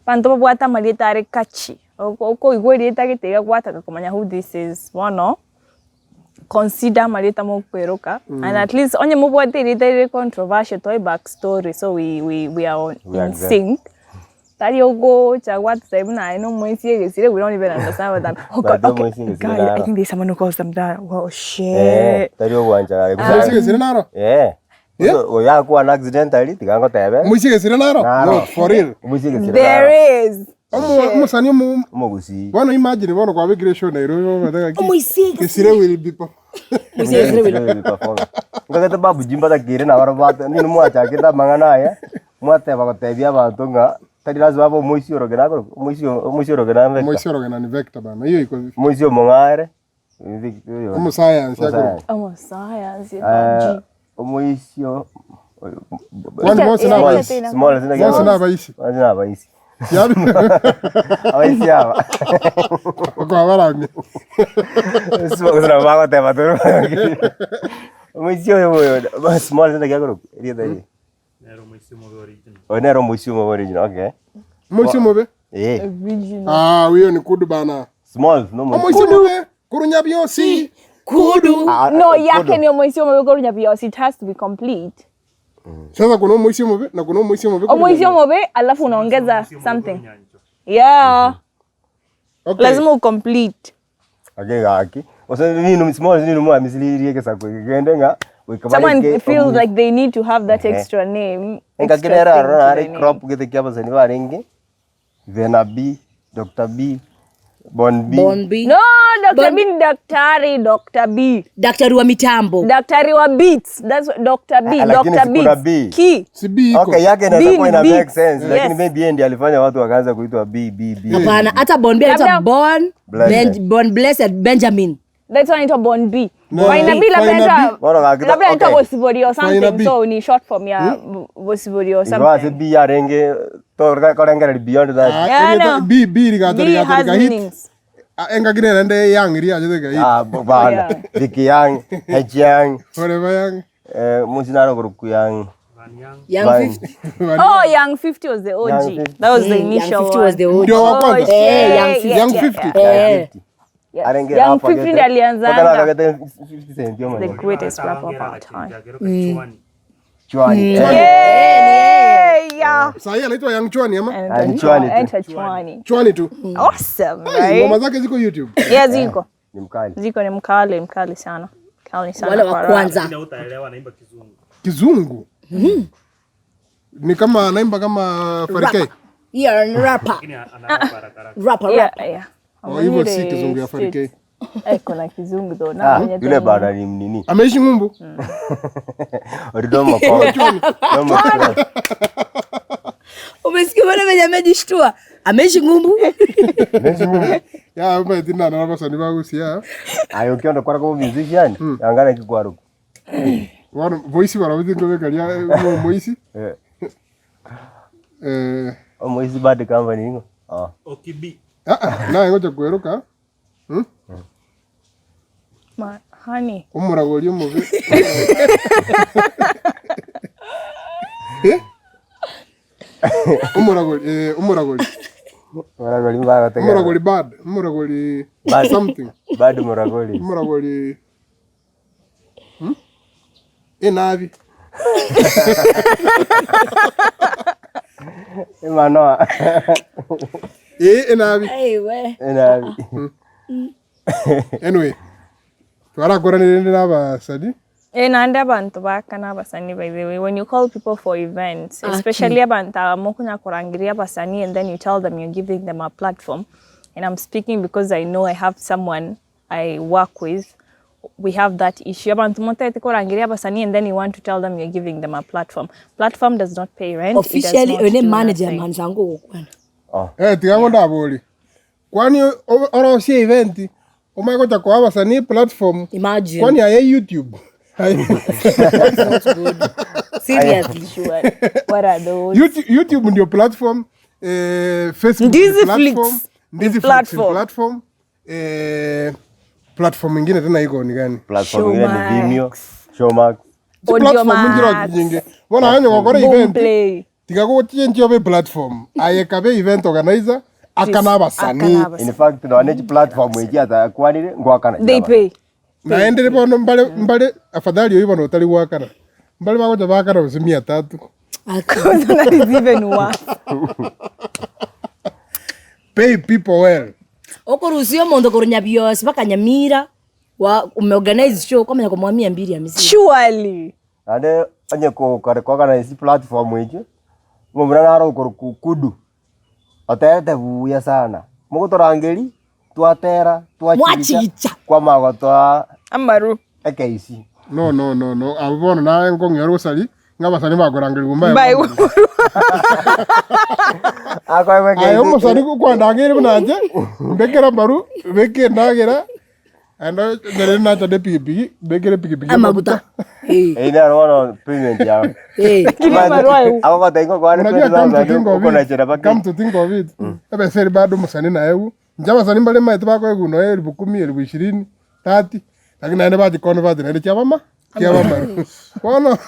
Speaker 2: Bantu ba buata Marieta are catchy. Oko igwe rieta gitega gwata kumanya who this is. One consider maleta mo kweroka and at least onye mo bwate ri controversial toy backstory so we are in sync. Tari ogo chagwat save na no mo isiye we don't even understand what that. Okay. I think there's someone who calls them that. Wow, shit.
Speaker 1: Tari ogo ancha.
Speaker 3: Music naro.
Speaker 1: Yeah. O ya ku an accidentally tikango tebe.
Speaker 3: Music naro. No, for real.
Speaker 2: There is.
Speaker 3: Musani
Speaker 1: mo gusi.
Speaker 3: Wana imagine wana kwa migration na iro bataka.
Speaker 4: Music
Speaker 3: will be
Speaker 1: ngakata babu jimba ta kire na warabata ni mu acha kita mangana ya. Mu ateba ko tebia bantu nga. Tadi lazima hapo moisio rogena ko moisio rogena vector.
Speaker 3: Moisio rogena ni vector bana. Hiyo iko
Speaker 1: moisio mongare.
Speaker 3: Omo science yako.
Speaker 2: Omo science ya.
Speaker 1: Moisio.
Speaker 3: Kwani mosi na baisi.
Speaker 1: Small zina
Speaker 3: mosi na baisi.
Speaker 1: Zina baisi.
Speaker 3: Yabi.
Speaker 1: Baisi hapa.
Speaker 3: Kwa barami.
Speaker 1: Sio zina bako tema tu. Moisio yo small zina yako. Ria dai. Nero musumo original, okay.
Speaker 3: Musumo be?
Speaker 2: Original.
Speaker 3: Huyo ni kudu bana.
Speaker 1: Small, no musumo.
Speaker 3: Musumo be? Kurunya biosi.
Speaker 4: Kudu.
Speaker 2: No, yake ni musumo be kurunya biosi. It has to be complete.
Speaker 3: Sasa kuna musumo be na kuna musumo be.
Speaker 2: Musumo be alafu unaongeza something. Yeah.
Speaker 3: Okay.
Speaker 2: Lazima complete.
Speaker 1: Okay, gaki. Osa ni small ni mu amisili yake sakwe. Gendenga.
Speaker 2: Someone feels like they need to have that extra name.
Speaker 1: Engakirera rari crop gete kia basani barengi. Vena B, Dr. B, Bon B.
Speaker 2: No, Dr. B, Dr. B.
Speaker 4: Daktari wa mitambo.
Speaker 2: Daktari wa beats. That's what Dr. B, Dr. B. Key.
Speaker 3: Si B iko.
Speaker 1: Okay, yake inaweza ina make sense. Lakini maybe ndiye alifanya watu wakaanza kuitwa B.
Speaker 4: Hapana, hata Bon B anaitwa Bon Blessed Benjamin.
Speaker 2: That's why it's Bon B. Faina B labda anaitwa Bosibori or something. So ni short form ya Bosibori or something.
Speaker 1: Iwa B ya renge to korengera beyond that.
Speaker 2: Yeah,
Speaker 3: B riga
Speaker 2: hit.
Speaker 3: Enga gine nende yang ria jete hit.
Speaker 1: Bana. Diki yang, H yang.
Speaker 3: Forever yang.
Speaker 1: Musinaro grupu yang.
Speaker 4: Young 50.
Speaker 2: Oh, Young 50 was the OG. That was the initial
Speaker 4: Young 50 was the OG.
Speaker 3: Ndio wa kwanza.
Speaker 4: Young
Speaker 3: 50.
Speaker 2: Young 50 ndiye alianza. The greatest rapper of our time.
Speaker 1: Chwani.
Speaker 2: Yeah.
Speaker 3: Sasa anaitwa Young Chwani ama?
Speaker 2: Chwani
Speaker 3: tu.
Speaker 2: Awesome, right?
Speaker 3: Ngoma zake ziko YouTube.
Speaker 2: Yeah, ziko.
Speaker 1: Ni mkali.
Speaker 2: Ziko ni mkali sana. Kali sana.
Speaker 4: Wale wa kwanza.
Speaker 5: Utaelewa naimba kizungu.
Speaker 3: Kizungu? Ni kama anaimba kama Farike.
Speaker 4: Yeah, ni rapper. Rapper.
Speaker 2: Yeah.
Speaker 3: Hivyo si kizungu ya Farike.
Speaker 2: Kuna kizungu though. Na
Speaker 1: yule bana ni nini?
Speaker 3: Ameishi Ngumbu?
Speaker 1: Oridomo kwa Chwani.
Speaker 4: Umesikia bwana mwenye amejishtua? Ameishi Ngumbu?
Speaker 3: Ya umetina na baba sani bagu sia.
Speaker 1: Ayo kiondo kwa kama musician, angana kikwaru.
Speaker 3: Wana voice bara wizi ndo kalia voice.
Speaker 1: Voice bad company ngo.
Speaker 5: Okibi.
Speaker 3: Na ngoja kueruka.
Speaker 2: Ma honey.
Speaker 3: Umuragoli umubi. Umuragoli bad. Umuragoli something.
Speaker 1: Bad Muragoli.
Speaker 3: Umuragoli. Enavi.
Speaker 1: Emanoa.
Speaker 3: Enavi.
Speaker 1: Enavi.
Speaker 3: Anyway. Twara korani nenda basadi.
Speaker 2: Nanda abantu bakana abasani by the way. When you call people for events, especially abantu mokunya kurangiria abasani and then you tell them you're giving them a platform. And I'm speaking because I know I have someone I work with. We have that issue. Abantu mote kurangiria abasani and then you want to tell them you're giving them a platform. Platform does not pay rent.
Speaker 4: Officially, ene manager manzangu kwana.
Speaker 3: Tigango ndaboli. Kwani orosi event umaikota kwa abasani platform.
Speaker 4: Imagine.
Speaker 3: Kwani ya YouTube.
Speaker 4: Seriously.
Speaker 2: What are those?
Speaker 3: YouTube ndio platform, Facebook
Speaker 2: NDIZI
Speaker 3: platform, platform nyingine tena iko ni gani?
Speaker 1: Platform nyingine ni Vimeo, Showmax.
Speaker 3: Platform nyingine. Wana hanyo ngokora event. Tigago tienjo be platform. Ayekabe event organizer akana basani.
Speaker 1: In fact no ane platform weji ata kwanire ngwakana.
Speaker 2: They pay.
Speaker 3: naendere bono mbale afadhali yoibo no tali wakana mbale bagoja bakana usimia 3
Speaker 2: That is even worse.
Speaker 3: pay people well
Speaker 4: okorusio mondo korunya bios bakanyamira wa umeorganize show kama yako mwamia 2 ya misi
Speaker 2: Surely.
Speaker 1: ade anye ko kare ko kana isi platform hicho mumra naro ko kudu atete buya sana mugo torangeri twatera
Speaker 4: Mwachicha.
Speaker 1: kwa magotwa
Speaker 2: Amaru.
Speaker 1: ekeisi
Speaker 3: no abono na ngongero sali ngabasani bagorangeri gumba
Speaker 2: Bye.
Speaker 1: akwa
Speaker 3: ayo musani kwa ndangeri bunanje mbekera baru beke ndagera ando ngere na tade pigi bekere pigi
Speaker 4: amaguta
Speaker 1: ina rono payment ya
Speaker 2: Kila barua yu.
Speaker 1: ako tengo kwa
Speaker 3: unajua
Speaker 1: kuna chera baki
Speaker 3: come to think of it ebe seri bado musani na eu njama sani mbale maite bako egu no 10,000 20,000 30 lakini naende baji convert na chama Bueno.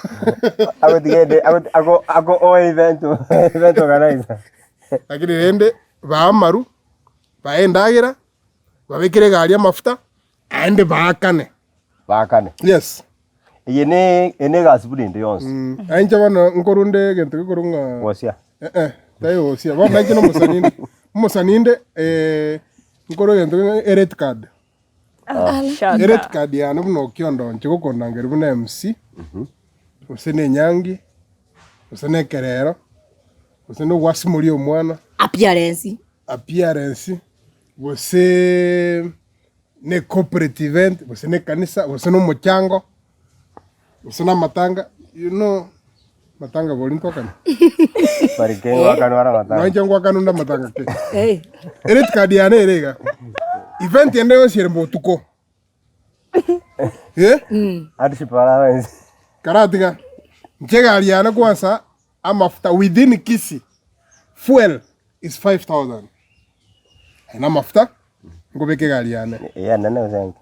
Speaker 1: Ako o event organizer.
Speaker 3: Lakini rende baamaru baendagira babikire gari amafuta ande bakane. Yes.
Speaker 1: Ene gasubudi ndi yonse.
Speaker 3: Anje bana nkorunde gento korunga.
Speaker 1: Wosia.
Speaker 3: Tayo wosia. Bana kino musaninde. Musaninde nkoro gento red card. Red card ya no OKIONDO nchiko kondangere buna MC. Usene nyangi. Usene kerero. Usene wasimuri omwana. Appearance. Você ne cooperative event, você ne kanisa, você no mochango. Você na matanga, you know, matanga bolinto kan.
Speaker 1: Parikengo wakano wara matanga.
Speaker 3: Wanjango wakano nda matanga ke. Eret kadiane erega. Event yende yosire mbotuko.
Speaker 1: Ati para
Speaker 3: Karatiga. Njega aliana kwanza amafuta within kisi. Fuel is 5,000. Na mafuta ngobeke galiana.
Speaker 1: Ya nane usengi.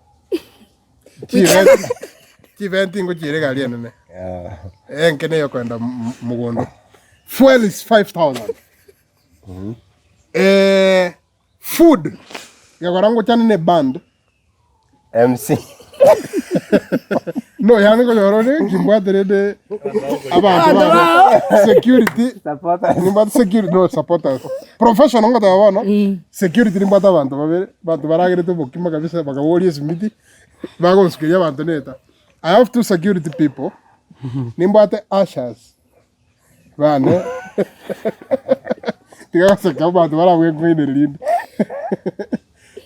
Speaker 3: Chiventi ngo chire galiana ne. Enkene yo kwenda mugondo. Fuel is 5,000. Food. Yagorango chane ne band.
Speaker 1: MC.
Speaker 3: No, yani ko yorone kimbwadere de abantu security
Speaker 1: Supporters.
Speaker 3: Nimba security no supporters. Professional ngata wabona. Security nimba abantu babere bantu baragere to bokima kabisa bakabori smiti. Bago skiria abantu neta. I have 2 security people. Nimba te ushers. Bane. Tiga se abantu barawe kwene lead.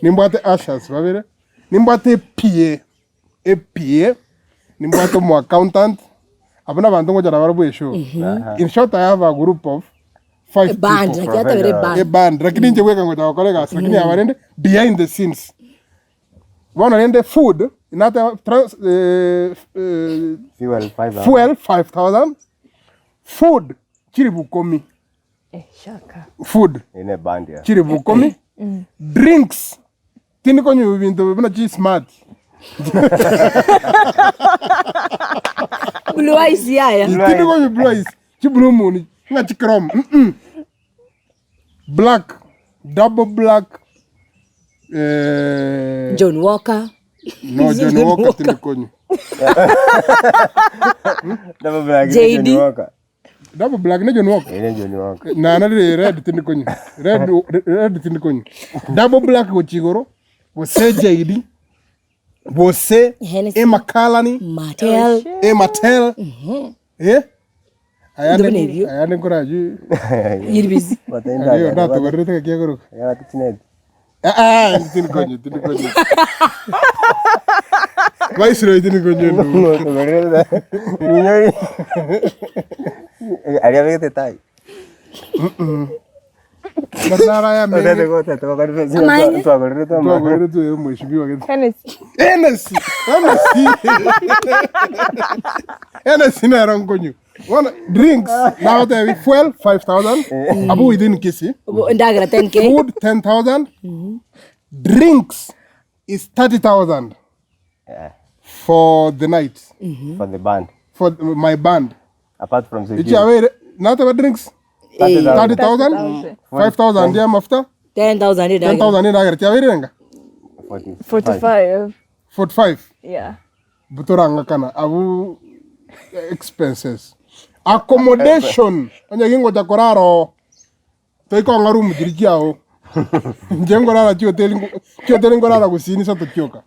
Speaker 3: Nimba te ushers babere. Nimba te PA. EPA. Nimbato mo accountant. Abana bantu ngoja na barabu show. In short, I have a group of 5
Speaker 4: band,
Speaker 3: people.
Speaker 4: like
Speaker 3: A band. Lakini nje weka ngoja wakolega. Lakini abarende behind the scenes. Wana rende food. Inata
Speaker 1: Fuel 5,000.
Speaker 3: fuel 5,000. Food chiribu komi.
Speaker 2: Shaka.
Speaker 3: Food
Speaker 1: Ine band ya.
Speaker 3: chiribu komi. Drinks. Tini konyo bintu bina chi smart.
Speaker 4: Blue eyes yaya.
Speaker 3: Tini konyo blue eyes. Chi blue moon. Nga chi chrome. Black. Double black.
Speaker 4: John Walker.
Speaker 3: No, John Walker tini konyo.
Speaker 1: Double black.
Speaker 4: JD.
Speaker 3: Double black ne John Walker.
Speaker 1: Ine Johnny Walker.
Speaker 3: Na red tini konyo. Red tini konyo. Double black go chigoro. Você JD. Você
Speaker 4: Hennessy.
Speaker 3: Emma Kalani.
Speaker 4: Mattel.
Speaker 3: Ematel.
Speaker 4: Ndivyo.
Speaker 3: Ayane kuraji.
Speaker 4: Yirbizi.
Speaker 1: Watenda.
Speaker 3: Ayo na to gorete kia goro.
Speaker 1: Ya tinet.
Speaker 3: Tini konyo. Viceroy tini konyo.
Speaker 1: No, to vereda. Niño. Haría que te tai.
Speaker 3: Basara ya
Speaker 1: Te
Speaker 3: me.
Speaker 1: go te to con tu
Speaker 4: Amaine.
Speaker 1: tu agorrito
Speaker 3: Tu agora tu eu mheshimiwa gani.
Speaker 2: Hennessy.
Speaker 3: Hennessy na ran konyo. One drinks. Now the fuel 5,000. Abu within kisi.
Speaker 4: Ndagra 10K.
Speaker 3: Food 10,000. Drinks is 30,000
Speaker 1: Yeah.
Speaker 3: for the night.
Speaker 1: For the band.
Speaker 3: For my band.
Speaker 1: Apart from
Speaker 3: Ichi
Speaker 1: security.
Speaker 3: away not about drinks. 30,000. 5,000 ya mafuta.
Speaker 4: 10,000 ndagra.
Speaker 3: 10,000 ni ndagra. Ichi away renga.
Speaker 2: 45.
Speaker 3: 45.
Speaker 2: Yeah.
Speaker 3: Butoranga kana abu expenses. Accommodation. Onye gingo takoraro. Toiko ngarumu dirigiao. Njengo rara chio telingo rara kusini sa tokyoka.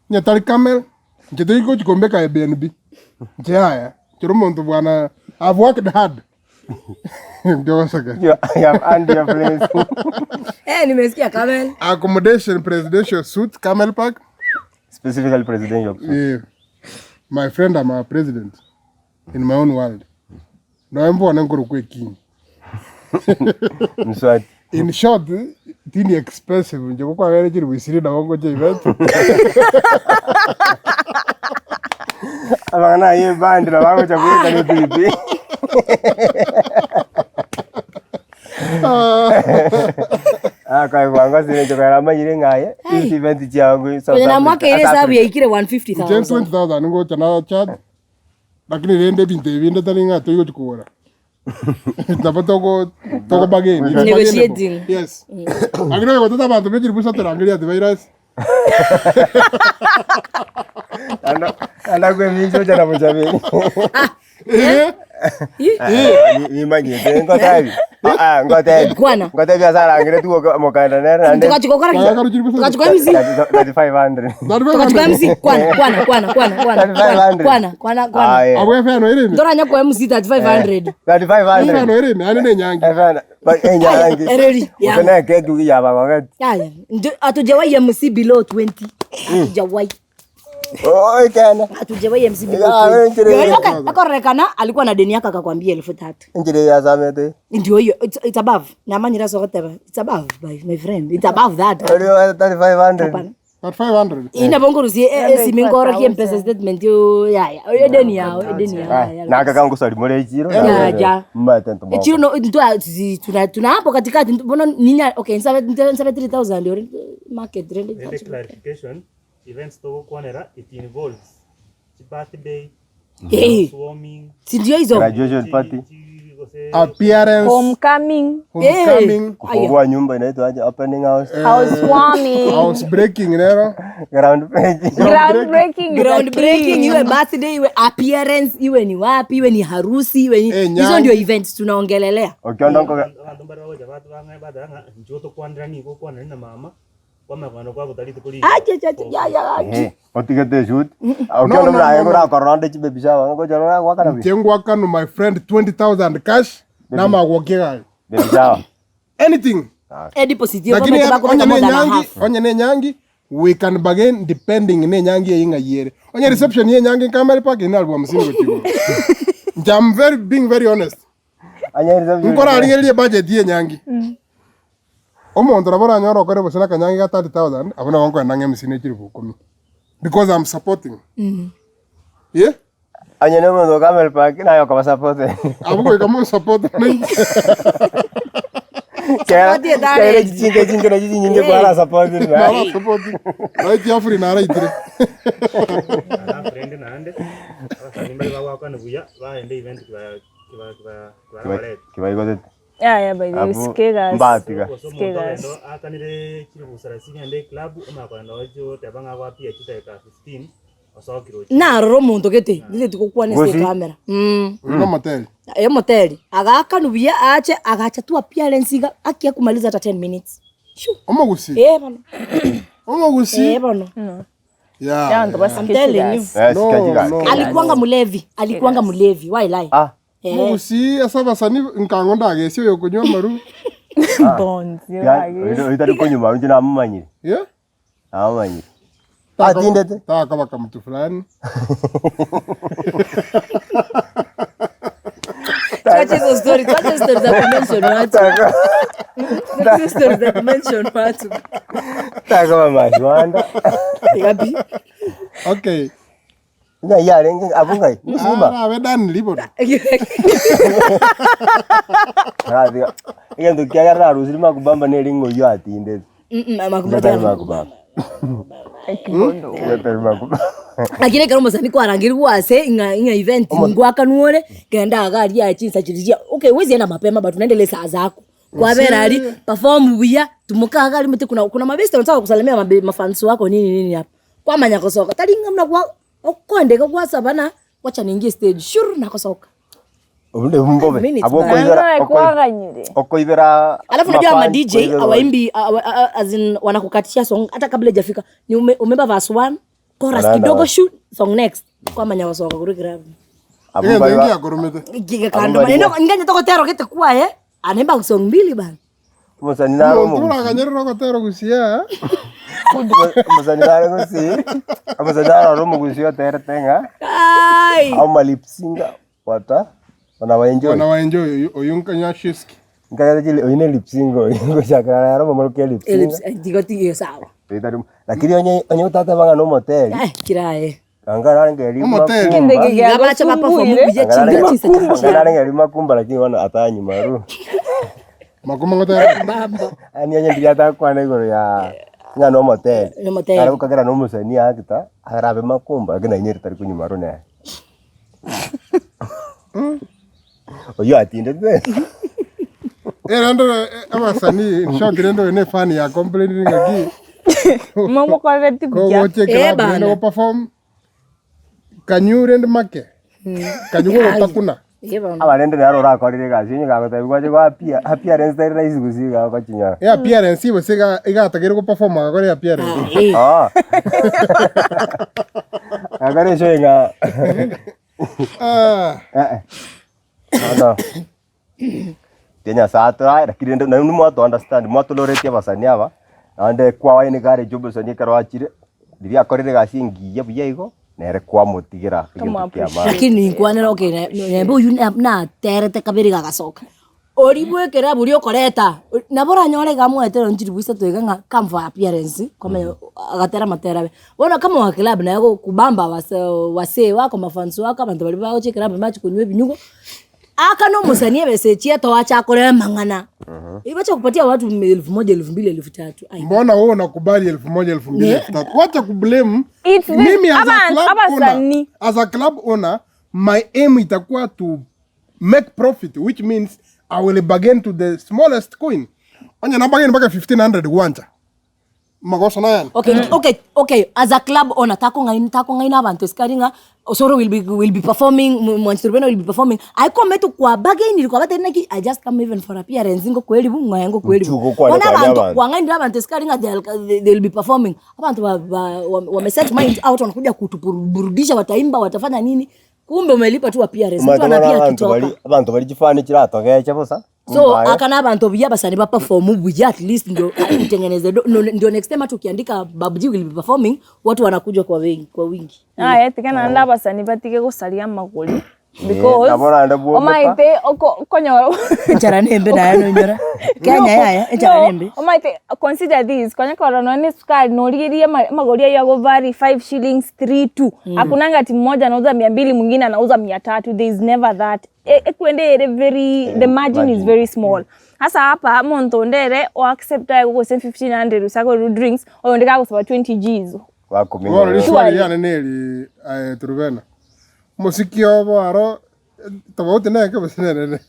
Speaker 3: Nyatari kamel. Njetiko chikombeka Airbnb. Njaya. Chiromonto bwana. I've worked hard. Ndio sasa.
Speaker 1: You have earned your place.
Speaker 4: Nimesikia Camel.
Speaker 3: Accommodation, presidential suite, Camel Park.
Speaker 1: Specifically presidential.
Speaker 3: Yeah. My friend, I'm a president in my own world. No, I'm born and go to king. In short, it's expensive. You go to the we see the Wango event.
Speaker 1: I'm not even banned. I'm going to be. Kwa kwanza sine chokara manyire ngaye this event changu
Speaker 4: so na mwaka ile sababu ya ikire 150,000
Speaker 3: 20,000 ngo chana chat lakini rende binte talinga to yiko chukura napata ko bageni
Speaker 4: negotiating
Speaker 3: yes agino yoko tata bantu bejiri busa tarangiria the virus
Speaker 1: anda kwe mincho chana Bochaberi imanyite ngotabi ngotabi asara ngire tu mokanda nera ande
Speaker 4: tukachukua misi
Speaker 1: 3500
Speaker 4: kwana
Speaker 3: abwe fano ere
Speaker 4: ndora nyako mc 3500
Speaker 3: fano ere ane ne nyangi
Speaker 1: but nyangi
Speaker 4: ereri
Speaker 1: kana kedu ya baba
Speaker 4: ya atujawai mc below 20 atujawai
Speaker 1: oh kana
Speaker 4: atujawai mc below 20 akorekana alikuwa na deni yake akakwambia 3,000
Speaker 1: njire ya zamete
Speaker 4: ndio hiyo it's above na manyira sokoteba it's above my friend it's above that
Speaker 1: 3500
Speaker 4: ina bongorusi simingoro kiempesa statement yo ya edeni yao
Speaker 1: na kaka ngo sali mole chiro
Speaker 4: ya
Speaker 1: mbata nto
Speaker 4: chiro no tuna hapo katikati mbona ninya okay 73,000 or market rent
Speaker 5: clarification events to kwanera it involves birthday swarming
Speaker 4: sindio hizo
Speaker 1: graduation party
Speaker 3: appearance
Speaker 2: homecoming
Speaker 1: kufungua nyumba inaitwa aje opening house
Speaker 2: housewarming
Speaker 3: house breaking nero
Speaker 2: groundbreaking
Speaker 4: iwe birthday iwe appearance iwe ni wapi iwe ni harusi iwe ni hizo ndio events tunaongelelea
Speaker 1: okiondo ko
Speaker 5: ndombara hoja watu wanga badanga njoto kwandra ni kwa na mama kwa kwano kwa kutaliti kuli
Speaker 4: ya
Speaker 1: otigete shoot okiondo mra ngora koronde chibe bisha ngo jara wakana bi
Speaker 3: tengwa kanu my friend 20,000 cash na magwokega
Speaker 1: bisha
Speaker 3: anything
Speaker 4: deposit yo kama tabako
Speaker 3: onye ne nyangi we can bargain depending ne nyangi yinga yere onye reception ye nyangi Camel Park ina alwa msini gotigo I'm being very honest
Speaker 1: anya reception
Speaker 3: ngora alingelie budget ye nyangi omuntu rabora nyoro kore bosana kanyangi ga 30,000 abona wanko nange msini chiri bukumi because I'm supporting yeah
Speaker 1: anya ne mo Camel Park na yo kwa support
Speaker 3: abuko kama support
Speaker 1: kaya jinge na jinge kwa support
Speaker 3: na support right yafuri na right
Speaker 5: na friend na ande asanimba baba kwa nuya ba ende event
Speaker 1: kiba ikote
Speaker 2: yeah by the skegas
Speaker 1: mbatiga
Speaker 2: skegas
Speaker 5: akanire kiri busara sini ande club ama kwa nojo tabanga kwa pia chiteka 15 osokiro
Speaker 4: na roro muntu gete ndite tukukwane se camera
Speaker 3: no motel
Speaker 4: moteli agakanubia ache agacha tu appearance akia kumaliza hata 10 minutes
Speaker 3: omogusi
Speaker 4: bano
Speaker 3: omogusi
Speaker 4: bano
Speaker 3: yeah
Speaker 2: ndo basi
Speaker 4: I'm telling you alikuanga mulevi why lie
Speaker 3: omogusi asaba sani nkangonda agesi yo kunywa maru
Speaker 2: bonds
Speaker 1: itari konyuma unjina amumanyire
Speaker 3: yeah
Speaker 1: amumanyire atindete
Speaker 3: taka baka mtu fulani
Speaker 4: Tuache story za mention watu. Tuache story za mention watu.
Speaker 1: Taka mama Rwanda.
Speaker 4: Gabi.
Speaker 3: Okay.
Speaker 1: Nya yale abungai. Msima.
Speaker 3: Ah, wedan libo.
Speaker 1: Hadi. Ngendo kyagara rusiri makubamba nelingo yo atindete.
Speaker 4: Makubamba.
Speaker 2: OKIONDO.
Speaker 4: Lakini kama msanii kwa rangi ruase inga event ngwa kanuore kenda gari ya chinsa chilizia okay wezi enda mapema but unaendelea saa zako kwa berari perform buya tumukaga limite kuna mabeste wanataka kusalimia mafans wako nini hapa kwa manya kosoka talinga mna kwa okonde kwa sabana wacha niingie stage sure na kosoka
Speaker 1: Ule mbobe okoivera
Speaker 4: alafu unajua ma DJ awaimbi as in wanakukatisha song hata kabla hajafika ni umemba verse 1 chorus kidogo shoot song next kwa manya kosoka kuri grab
Speaker 3: Ingia kurumete.
Speaker 4: Giga kando maneno nganya toko tero kete kwa anemba song mbili bana
Speaker 1: Musani naro mo.
Speaker 3: Tuna kanyero ko tero kusia.
Speaker 1: Musani naro kusi. Musani naro mo kusia tero tenga.
Speaker 4: Ai.
Speaker 1: Au malipsinga wata. Wana
Speaker 3: enjoy oyunka nyashiski.
Speaker 1: Ngaya jile oyine lipsingo. Ngoshakara naro mo maruke lipsinga.
Speaker 4: Digo tiyo sawa.
Speaker 1: Lakini onye utata banga no motel.
Speaker 4: Kirae.
Speaker 1: Angara ngeli
Speaker 4: makumba. Abacha perform buje chinga.
Speaker 1: Angara ngeli makumba lakini wana atanyi maru.
Speaker 3: Makuma ngota
Speaker 4: bamba.
Speaker 1: Ani onye ndiata kwa nego ya ngano motel.
Speaker 4: No motel.
Speaker 1: Ara kagera no musani akita arabe makumba lakini inyeri tari kunyi maru ne. Oyo atinde twe.
Speaker 3: Rando abasani shot rando ne fan ya complaining ngaki.
Speaker 2: Mamo correct
Speaker 3: bia. Ko check no perform. Kanyure and make. Kanyure otakuna.
Speaker 1: Abarende naro rakorire gacinyi gagota bigwaje kwa appearance there rise gusiga kwa chinya.
Speaker 3: Appearance ibo siga igatagire ko perform agore appearance.
Speaker 1: Agare shoinga. No. Tenya satra lakini na numo to understand mo to lorete basani aba. Ande kwa waini gare jobo sani karwachire. Diria korire gacingi buya igo. Nere kwa motigira
Speaker 4: lakini kwanera okay nembe uyu na terete kabiri gagacoka oribwe kera buri okoreta nabora nyore gamwetero njiribuisa tweganga kamva appearance kama agatera materabe bona kama wa club na yako kubamba wase wako mafans wako abantu bali bawo chekera match kunywe binyugo aka no musanie besechia to acha kore mangana ibacha kupatia watu 1000 2000 3000
Speaker 3: mbona wewe unakubali 1000 2000 wacha kublame mimi as a club owner my aim itakuwa to make profit which means I will bargain to the smallest coin anya na bargain mpaka 1500 uwanja makosa na yani
Speaker 4: okay as a club owner tako ngaina abantu skaringa OSORO will be performing Trubena will be performing I come to kwa bargain ilikuwa batena ki I just come even for appearance ngo kweli bunga yango kweli ona abantu kwangaina abantu skaringa they will be performing abantu wameset mind out wanakuja kutuburudisha wataimba watafanya nini kumbe umelipa tu appearance mtu anapia kitoka
Speaker 1: abantu bali jifani kiratogeje bosa
Speaker 4: so akana abantu bya basani ba perform buja at least ndio utengeneze ndio next time tukiandika babuji will be performing watu wanakuja kwa wingi
Speaker 2: tikana nda basani batike gusaria maguli because omaite okonyoro
Speaker 4: charanembe na yano nyora Kenya yaya charanembe
Speaker 2: omaite consider this kwanya korona ni sukari no riria magoria ya govari 5 shillings 3 2 hakunanga timu moja anauza 200 mwingine anauza 300 there is never that ekwende the margin is very small hasa hapa monto ndere o accept ya go 1500 usako drinks o ndika go 20 Gs
Speaker 1: wako mingi
Speaker 3: wala swali yana neli Trubena musikio baro tofauti na yake basi nene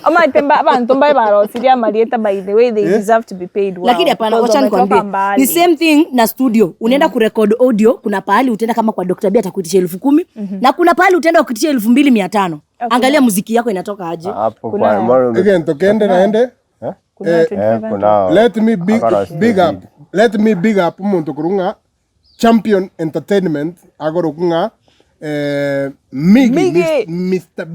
Speaker 2: ama temba abantu mbai baro siria marieta by the way they deserve to be paid well
Speaker 4: lakini hapana wacha nikwambie the same thing na studio unaenda kurecord audio kuna pahali utaenda kama kwa Dr. B atakuitisha 10,000 na kuna pahali utaenda kuitisha 2,500 angalia muziki yako inatoka aje
Speaker 1: hapo kwa
Speaker 3: again tokende naende let me big up muntu kurunga Champion Entertainment agoro kunga Mr.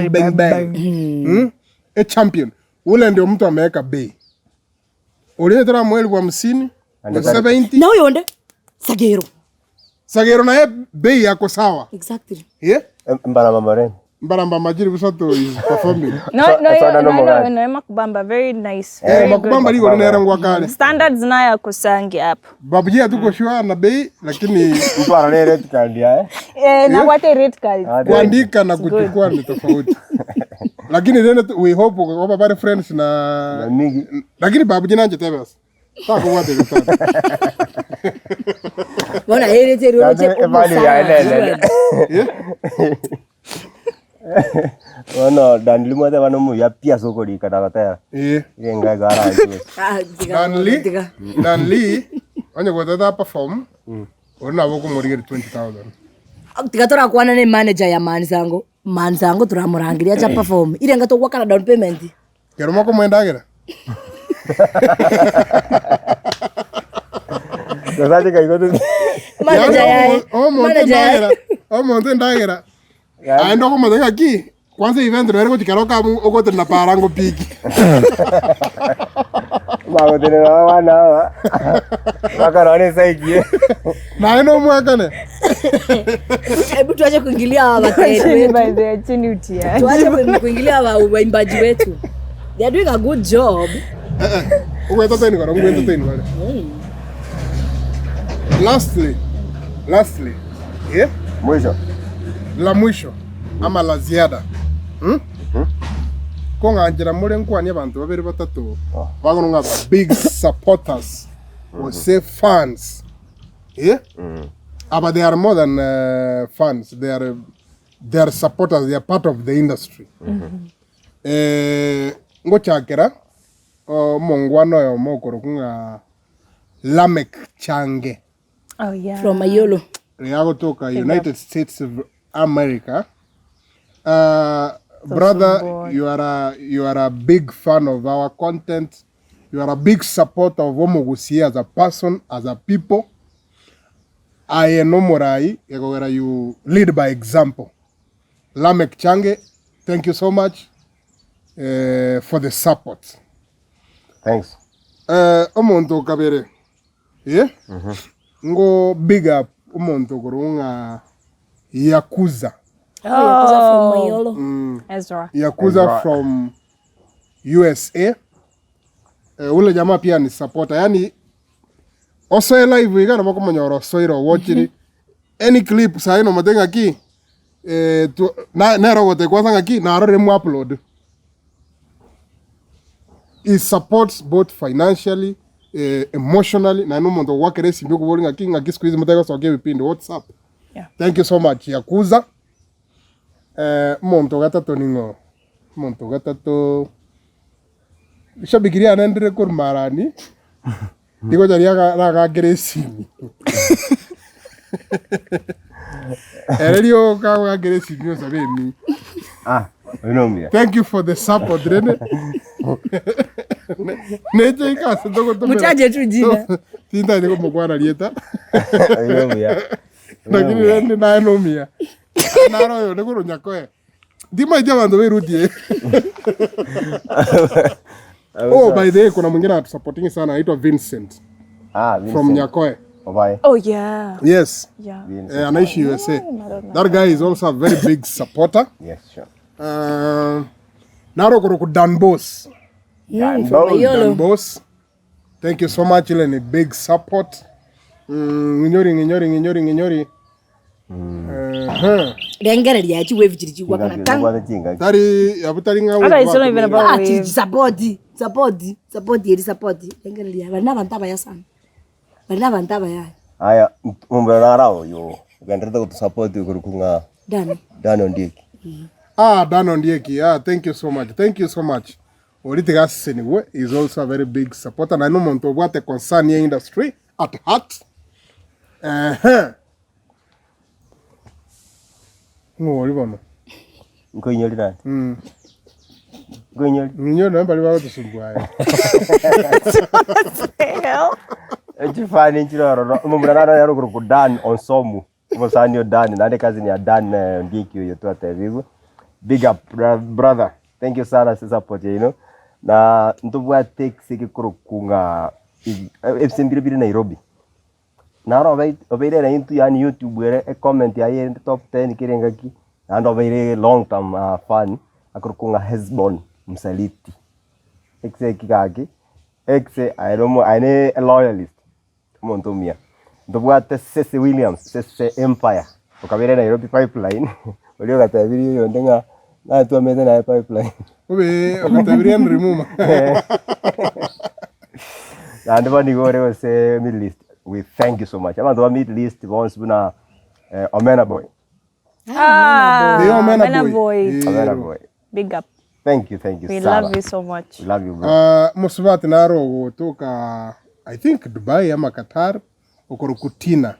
Speaker 3: Bang Bang a champion ule ndio mtu ameweka bei ule tena mweli kwa 50 70
Speaker 4: na huyo onde Sagero
Speaker 3: na bei yako sawa
Speaker 4: exactly
Speaker 1: mbara mamare
Speaker 3: Mbaramba majiri busato is performing.
Speaker 2: No, makubamba very nice.
Speaker 3: Makubamba liko linarangwa kale.
Speaker 2: Standards nayo kusangi hapo.
Speaker 3: Babuji hatuko sure na bei lakini
Speaker 1: mtu ana red card
Speaker 2: na wate red card.
Speaker 3: Kuandika na kuchukua ni tofauti. Lakini then we hope kwa baba friends na
Speaker 1: mingi.
Speaker 3: Lakini babuji nanje tebas. Sasa wote vitatu.
Speaker 4: Bona ile tero che
Speaker 1: ebali ya ile. Ono dan limo te vano mu ya pia soko di kata-kata. Yenga gara itu.
Speaker 3: Dan Lee anya kwata perform. Ona wako muri 20,000.
Speaker 4: Tikatora kuana ne manager ya manzango turamurangiria cha perform. Irenga to wakana down payment.
Speaker 3: Kero mako mwendagira.
Speaker 1: Sasa kaiko tu.
Speaker 4: Manager.
Speaker 3: Monte ndagira. Aenda ko madenga ki. Kwanza event rero ko tikaroka ogote na parango piki.
Speaker 1: Mago tene wana. Makarone saiki.
Speaker 3: Na eno mwakane.
Speaker 4: Hebu tuache kuingilia wateja
Speaker 2: By the chini utia.
Speaker 4: tuache kuingilia waimbaji wetu. They are doing a good job.
Speaker 3: Entertain. Lastly. Yeah? Mwisho. Ama la ziada. Konga anjira muri nkwani abantu babiri batatu. Bagonga big supporters. Or say fans. Yeah? But they are more than fans. They are supporters. They are part of the industry. Ngochakera mongwano yo mokoro kunga Lamek Change.
Speaker 2: Oh yeah.
Speaker 4: From Ayolo.
Speaker 3: Riago toka United States of America. Brother, you are a big fan of our content. You are a big supporter of Omogusi as a person, as a people. I know Morai, you lead by example. Lamek Change, thank you so much for the support.
Speaker 1: Thanks.
Speaker 3: Omonto kabere. Yeah? Ngo big up omonto kurunga Yakuza.
Speaker 4: Yakuza from Mayolo.
Speaker 2: Ezra.
Speaker 3: Yakuza from USA. Ule jamaa pia ni supporter. Yani also live igana bako manyoro soiro watch it. Any clip saino matenga ki na rogote kwa sanga ki na arore mu upload. He supports both financially, emotionally. Na numonto wakere simbi kubolinga ki ngaki squeeze mutego soke bipindi WhatsApp.
Speaker 2: Yeah.
Speaker 3: Thank you so much Yakuza. Monto gatato ningo. Monto gatato shabikiria nandire kurmarani. Digo jaria ga gresimi. Elio ka gresimi o sabemi.
Speaker 1: Thank
Speaker 3: you for the support, Rene. Neje ka sendo to.
Speaker 4: Mutaje tu jina.
Speaker 3: Tinta niko mkwana lieta. Lakini Rene na enomia. Na royo niko runyakoe. Dima jabandu berudie. Oh, by the way, kuna mwingine anatusupporting sana anaitwa Vincent.
Speaker 1: Vincent.
Speaker 3: From Nyakoe.
Speaker 2: Oh yeah.
Speaker 3: Yes.
Speaker 2: Yeah.
Speaker 3: Anaishi USA. That guy is also a very big supporter.
Speaker 1: Yes, sure.
Speaker 3: Naro kuro ku Dan Boss.
Speaker 4: From Ayolo.
Speaker 3: Dan Boss. Thank you so much. Ile ni big support. Nginyori.
Speaker 4: Dengere liachi wave chirichi wakana tang.
Speaker 3: Tari abutaringa
Speaker 2: Aga it's not even about wave.
Speaker 4: Support. Dengere lia. Bana bantaba ya sana.
Speaker 1: Aya umberarao yo. Ukaendelea kutusupport kurukunga
Speaker 4: Dan
Speaker 1: Ondieki.
Speaker 3: Dan Ondieki. Thank you so much. Oritiga Senigwe is also a very big supporter. And I know monto what the concern your industry at heart. Ngolibono.
Speaker 1: Ngoinyoli nani?
Speaker 3: Ninyoli namba libago tusumbua.
Speaker 1: Echifani nchiro mumurana yaro kuruku Dan onsomu. Musanyo Dan nande kazi ni ya Dan Ondieki yo tu atavivu. Big up brother. Thank you sana for support na ntubwa take siki kurukunga ebisimbire Nairobi. Naro obeire na into yani YouTube where comment ya ye top 10 kirengaki and obeire long term fan akurukunga Hezbon msaliti. Exe kikaki. Exe aine a loyalist. Montomia. Ntubwa Sese Williams, Sese Empire. Okabere Nairobi pipeline. Olio kata video yondenga na tu ameze na pipeline.
Speaker 3: Okatabiria nrimuma.
Speaker 1: And one go say Middle East. We thank you so much. Abantu wa Middle East once buna Omena boy.
Speaker 3: The Omena boy.
Speaker 1: Omena boy.
Speaker 2: Big up.
Speaker 1: Thank you
Speaker 2: We
Speaker 1: Sarah.
Speaker 2: love you so much.
Speaker 1: We love you, bro.
Speaker 3: Musubati naro kutoka I think Dubai ama Qatar ukoro Tina.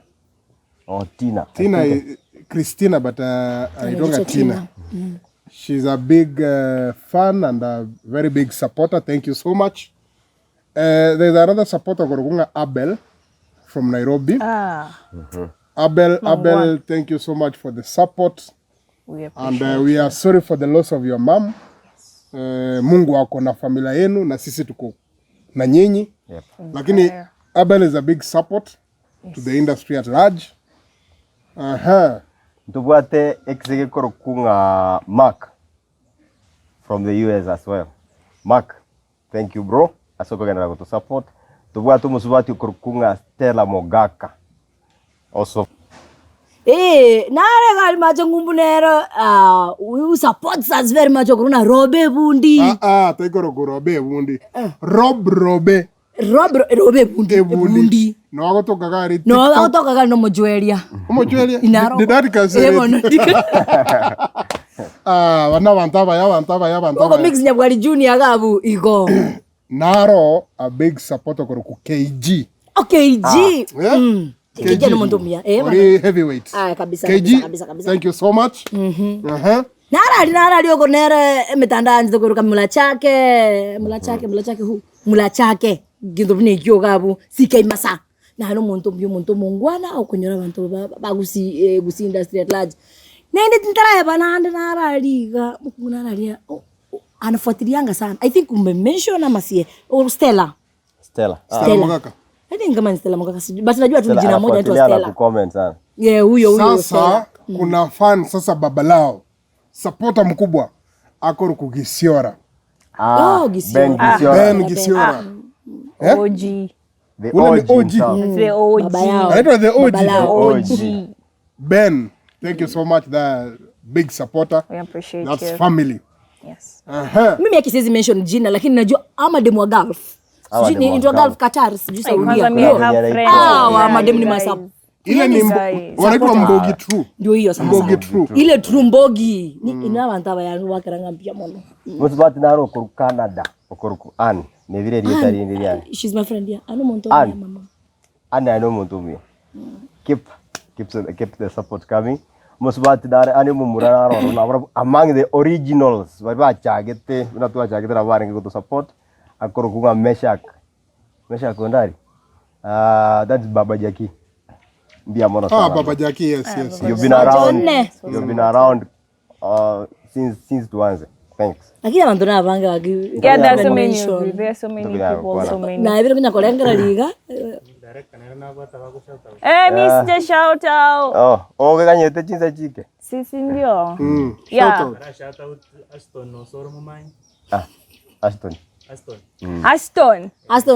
Speaker 1: Oh, Tina.
Speaker 3: Tina is Christina, but I don't get Tina. She's a big fan and a very big supporter. Thank you so much. There's another supporter, Abel, from Nairobi. Abel, thank you so much for the support.
Speaker 2: We appreciate
Speaker 3: And we are sorry for the loss of your mom. Mungu wako na familia yenu na sisi tuko na nyinyi.
Speaker 1: Yep.
Speaker 3: Lakini Abel is a big support to the industry at large.
Speaker 1: Tubwate exege korokunga Mark from the US as well. Mark, thank you, bro. Asoko gana to support. Tubwate musubati korokunga Stella Mogaka. Also.
Speaker 4: Nare gal macho ngumbunero we support us very much okuruna Robe Bundi.
Speaker 3: Taikoro Robe Bundi. Robe
Speaker 4: Bundi.
Speaker 3: No agotoka gari.
Speaker 4: No agotoka gari no mojueria.
Speaker 3: Mojueria.
Speaker 4: Did
Speaker 3: that kasi. Wana wantaba.
Speaker 4: Oko mix nyabwali junior gabu igo.
Speaker 3: Naro a big supporter ku KG.
Speaker 4: KG.
Speaker 3: KG
Speaker 4: no mondomia.
Speaker 3: Heavyweight.
Speaker 4: Kabisa.
Speaker 3: Thank you so much.
Speaker 4: Nara oko nere mitanda anzo kuruka mula chake hu. Mula chake. Gindo bine kyo gabu CK Masa. Na hano monto mongwana au kunyora bantu bagusi gusi industry at large. Nende tintara ya bananda nara liga mukuna lia. Anafuatilianga sana. I think umemention ama sie or Stella Mogaka. I think kama Stella Mogaka but najua tu jina moja inaitwa Stella.
Speaker 1: Comment sana.
Speaker 4: Huyo
Speaker 3: sasa kuna fan sasa babalao supporter mkubwa akoro kugisiora.
Speaker 4: Gisiora.
Speaker 3: Ben Gisiora.
Speaker 2: OG.
Speaker 1: The OG.
Speaker 2: The OG.
Speaker 3: Anaitwa the
Speaker 2: OG.
Speaker 3: Ben, thank you so much, the big supporter.
Speaker 2: We appreciate
Speaker 3: That's
Speaker 2: you.
Speaker 3: family.
Speaker 2: Yes.
Speaker 4: Mimi akisizi mention jina lakini najua ama demu wa Gulf. Sijui ni ndio Gulf Qatar, sijui Saudia. Wa mademu ni masabu.
Speaker 3: Ile ni wanaitwa Mbogi True.
Speaker 4: Ndio hiyo sasa.
Speaker 3: Mbogi True.
Speaker 4: Ile True Mbogi ni inawantaba ya wakaranga pia mono.
Speaker 1: Musubati naro ku Canada, ku Ann. Nevire rietari ndiria.
Speaker 4: She's my friend, yeah. Ano monto ya mama.
Speaker 1: Ann I know monto. Keep the support coming. Musubati nare ani mumurara ro among the originals. Baba chagete, unatu chagete na bari to support. Akoro kunga Meshak ondari. That's Baba Jackie.
Speaker 3: Baba Jackie, yes.
Speaker 1: You've been around since tuanze. Thanks.
Speaker 4: Lakini abantu nabanga wagi.
Speaker 2: Yeah, there's so many people, so many.
Speaker 4: Na ibiro kunakolengera liga.
Speaker 2: Mr. Shout out.
Speaker 1: Kanyete chinza chike.
Speaker 2: Sisi ndio.
Speaker 3: Yeah.
Speaker 5: Shout out Aston Osoro Mumanyi.
Speaker 4: Aston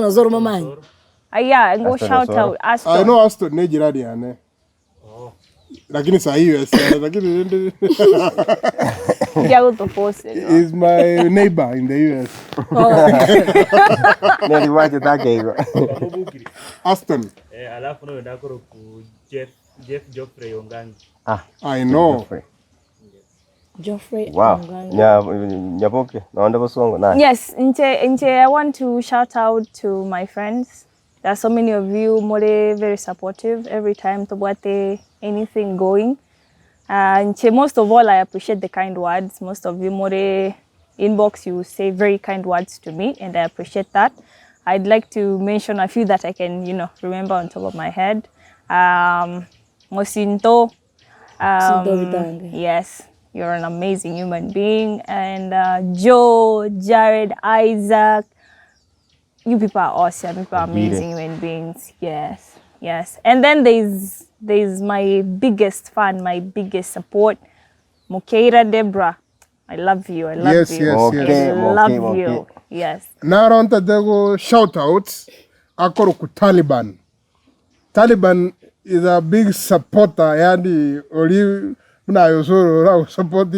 Speaker 4: Osoro Mumanyi.
Speaker 2: Yeah, go shout out Aston.
Speaker 3: I know Aston ne jirani ane. Lakini saa hiyo lakini is my neighbor in the US.
Speaker 1: Niliwacha take hiyo.
Speaker 3: Aston.
Speaker 5: Alafu no ndakoro ku Jeff Joffrey Ongangi.
Speaker 3: I know.
Speaker 4: Joffrey.
Speaker 1: Wow. Nyapoke. Naonda bosongo na.
Speaker 2: Yes, I want to shout out to my friends. There are so many of you, more very supportive every time to what anything going. And most of all, I appreciate the kind words. Most of you, more inbox, you say very kind words to me, and I appreciate that. I'd like to mention a few that I can, remember on top of my head. Mosinto. Yes, you're an amazing human being. And Joe, Jared, Isaac. You people are awesome. You people are amazing human beings. Yes. And then there's my biggest fan, my biggest support, Mokeira Deborah. I love you.
Speaker 3: Yes.
Speaker 2: I love you. Yes.
Speaker 3: Now on to the shout outs. Akoro ku Taliban. Taliban is a big supporter. Yani oli muna yosoro ra support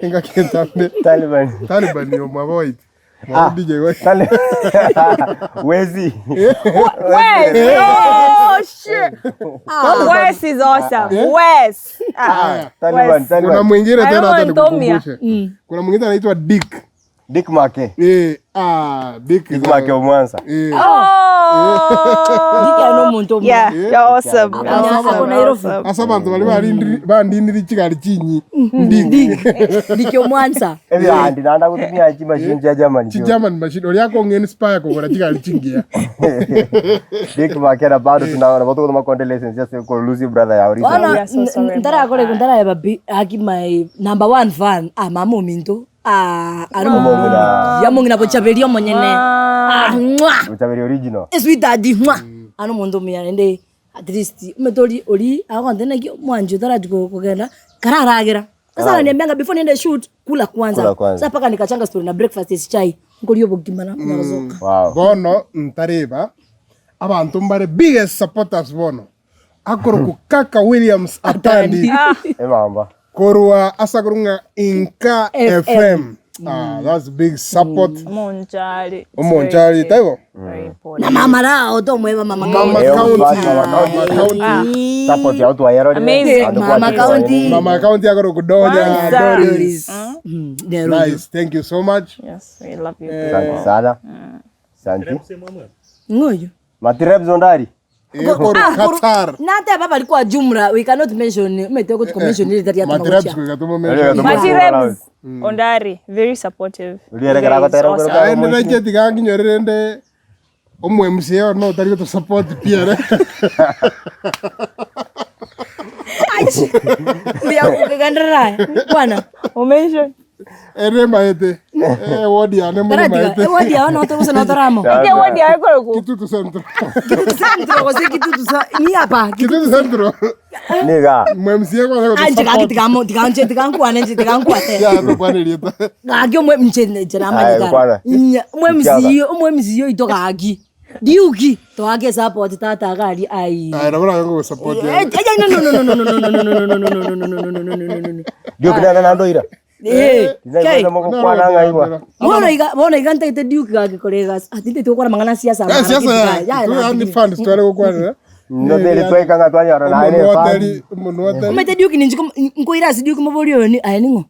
Speaker 3: inga kentande.
Speaker 1: Taliban
Speaker 3: yo mavoid. DJ wewe.
Speaker 1: Wezi.
Speaker 2: Wes. Oh shit. Wes is awesome. Wes.
Speaker 1: Taliban.
Speaker 3: Kuna mwingine tena hata
Speaker 2: Ntomia.
Speaker 3: nikukumbushe. Kuna mwingine anaitwa Dick.
Speaker 1: Dick Make.
Speaker 3: Dick
Speaker 1: Dick Make Omwanchi.
Speaker 4: Dika no muntu mwe.
Speaker 2: Yeah, you're awesome. You're
Speaker 4: Ako Nairobi.
Speaker 3: Asa bantu bali bandindiri chikali chinyi.
Speaker 4: Dika Omwanchi.
Speaker 1: Ebi andi nanda kutumia chi machine cha German.
Speaker 3: Chi German machine. Oli yako nge inspire kwa chikali chingia.
Speaker 1: Dick Make na bado tunaona watu kama condolences just for losing brother ya Orisa.
Speaker 4: Wana ndara akole kundara ya haki my number 1 fan. Mama Minto. Yamongina Bochaberi omonyene.
Speaker 1: Bochaberi original.
Speaker 4: Sweet daddy. Ano mondo miyande at least umetori oli akwandena ki mwanju tarajiko kugenda kararagira. Sasa niambianga before niende shoot kula kwanza. Sasa paka nikachanga story na breakfast is chai. Ngoliyo bogimana nazoka.
Speaker 1: Wow.
Speaker 3: Bono ntareba abantu mbare biggest supporters bono. Akoro kukaka Williams atandi.
Speaker 1: Emamba.
Speaker 3: Korwa asakurunga Inka FM. That's big support. Omwanchi taiwo.
Speaker 4: Na mama rao to mweba mama
Speaker 3: county.
Speaker 1: Support ya watu wa Yerodi.
Speaker 4: Mama county.
Speaker 3: Mama county akoro kudonya Doris. Nice. Thank you so much.
Speaker 2: Yes, we love you.
Speaker 1: Asante sana. Asante.
Speaker 4: Ngoyo.
Speaker 1: Matireb Zondari.
Speaker 3: Qatar.
Speaker 4: Nata baba alikuwa jumla. We cannot mention. Umetoko to mention ile tatu ya
Speaker 3: Matirabs kwa kama mention.
Speaker 2: Matirabs Ondari, very supportive.
Speaker 1: Ulielekea kwa tayari kwa
Speaker 3: Aende na jeti kangi nyorende. Omwe MCO no tari to support pia re.
Speaker 4: Achi. Ndia ukagandara. Bwana,
Speaker 2: Umention.
Speaker 3: Ere maete. Wodi ane mwe maete.
Speaker 4: Wodi ya no to kusana toramo.
Speaker 2: Ike wodi ya ko.
Speaker 3: Kitutu centro.
Speaker 4: Kitutu centro kwa kitutu sa ni hapa.
Speaker 3: Kitutu centro.
Speaker 1: Niga.
Speaker 3: Mwe MCO kwa
Speaker 4: Anje kaki tikamo ane tikangkwate.
Speaker 3: Ya to kwani lieta.
Speaker 4: Ngakyo mwe mchene jera amanyika. Mwe mziyo ito kaki. Diuki to age support tata gari ai.
Speaker 3: Nabona yango support ya.
Speaker 4: No.
Speaker 1: Diuki na ndoira.
Speaker 4: Bona iganta ite Duke gake kolegas. Atite tukora mangana siasa.
Speaker 3: Siasa ya. Ni fans twale kokwana.
Speaker 1: No dele toika nga twanyara na ine fan.
Speaker 4: Umete Duke ninjiko nkoira si Duke mobolio ni ayiningo.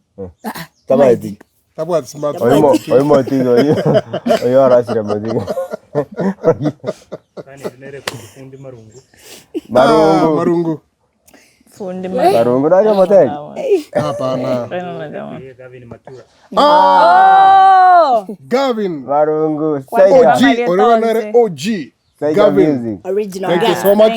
Speaker 1: Tabaiti.
Speaker 3: Tabwa smart.
Speaker 1: Oimo tizo. Oyo arasira modigo.
Speaker 5: Kani tunere kufundi marungu.
Speaker 3: Marungu.
Speaker 2: Fundi
Speaker 1: Marungu na motel.
Speaker 3: Hapana.
Speaker 5: Gavin Matura.
Speaker 3: Gavin.
Speaker 1: Marungu.
Speaker 3: OG. Original OG. Gavin.
Speaker 4: Original.
Speaker 3: Thank you so much.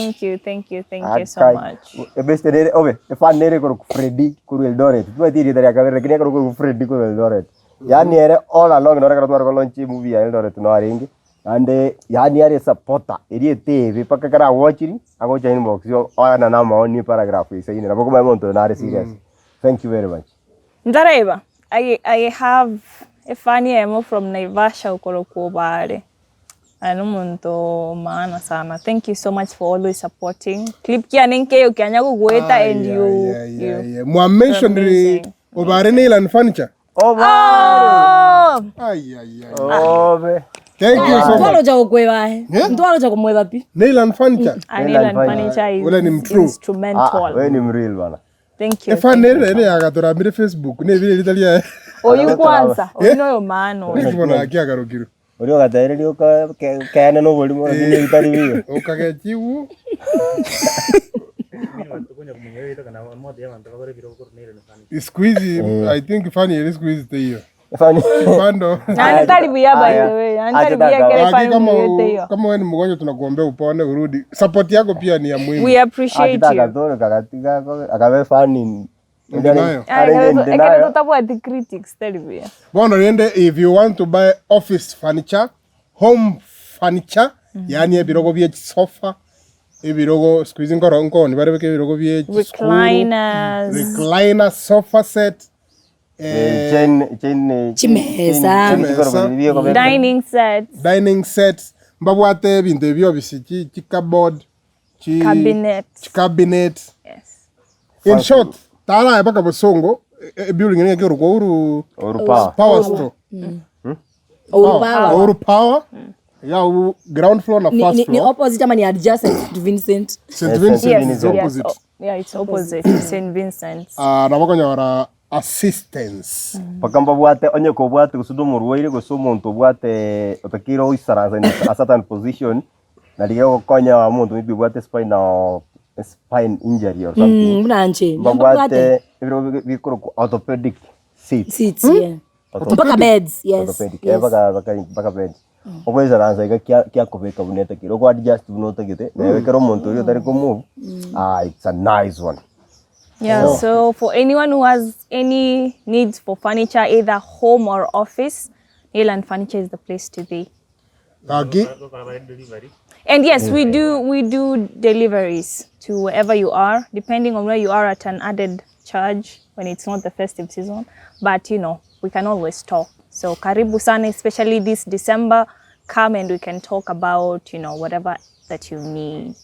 Speaker 2: Thank you so much.
Speaker 1: Best nere ove. Fan nere ko Freddy kuru Eldoret. Tu tiri dari akavera kine ko Freddy kuru Eldoret. Yani ere all along nora ko ko launch movie ya Eldoret no aringi. And yani are supporter. Eri TV paka kara watching. Ago chain box yo ana na maoni paragraph isa ine. Naboko mai monto na serious. Thank you very much.
Speaker 2: Ndareba. I have a funny emo from Naivasha ukolo bare. Anumunto maana sana. Thank you so much for always supporting. Clip kia nenke ukianya kugueta and you.
Speaker 3: Mwa mention obare nail and furniture.
Speaker 1: Oh wow.
Speaker 3: Ay.
Speaker 1: Oh.
Speaker 3: Thank you so much.
Speaker 4: Ntwalo cha kukweba. Ntwalo cha kumweba pi.
Speaker 3: Nail and furniture.
Speaker 2: Nail and furniture is instrumental.
Speaker 1: Wewe ni mreal bana.
Speaker 2: Thank you.
Speaker 3: Nere agatora mire Facebook ne vile litalia.
Speaker 2: Oyu kwanza. Oyo maano.
Speaker 3: Nikibona akia garukiro.
Speaker 1: Orio gataire rio kaene no boli mora ni itari biyo.
Speaker 3: Okagechiwu. Squeeze, I think funny is squeeze hiyo.
Speaker 1: Funny.
Speaker 3: Pando.
Speaker 2: Na nitari biya by the way. Nitari biya kile funny yote hiyo.
Speaker 3: Kama wewe ni mgonjwa tunakuombea upone urudi. Support yako pia ni ya muhimu.
Speaker 2: We appreciate you.
Speaker 1: Akitaka kakatika akawe funny.
Speaker 2: Ekere tutabu the critics tell me.
Speaker 3: Bono rende if you want to buy office furniture, home furniture, yani ebirogo bye sofa, ebirogo squeezing koronko ni bare beke ebirogo bye recliner sofa set,
Speaker 4: chimeza,
Speaker 2: dining
Speaker 3: sets, mbabwate bintu ebyo bisiki chi cupboard, chi cabinet.
Speaker 2: Yes.
Speaker 3: In short, tala epaka bosongo building ngeke uru power store. Oru Power. Yeah, ground floor na first
Speaker 4: Ni
Speaker 3: floor.
Speaker 4: opposite ama ni adjacent to Vincent?
Speaker 3: St. Vincent
Speaker 2: Yes,
Speaker 3: is opposite.
Speaker 2: yes. Yeah, it's opposite to St. Vincent's.
Speaker 3: Na bakonyora assistance.
Speaker 1: Pakamba bwate onye ko bwate kusudo murwaire gusumo nto bwate otakiro uisaranza in a certain position na liga konya wa muntu maybe bwate spine injury or something.
Speaker 4: Mnanche.
Speaker 1: Bwate bikoro orthopedic
Speaker 4: Seats, yeah. Mpaka beds, yes.
Speaker 1: Orthopedic. Baka beds. Obweza ranza kia kubeka buneta kiro ko adjust bunota gite na wekero muntu uri otari ko move. It's a nice one.
Speaker 2: Yeah, so for anyone who has any needs for furniture, either home or office, Neyland Furniture is the place to be.
Speaker 3: Kaki
Speaker 5: Delivery.
Speaker 2: And yes, we do deliveries to wherever you are, depending on where you are at an added charge when it's not the festive season. But we can always talk. So karibu sana, especially this December, come and we can talk about whatever that you need.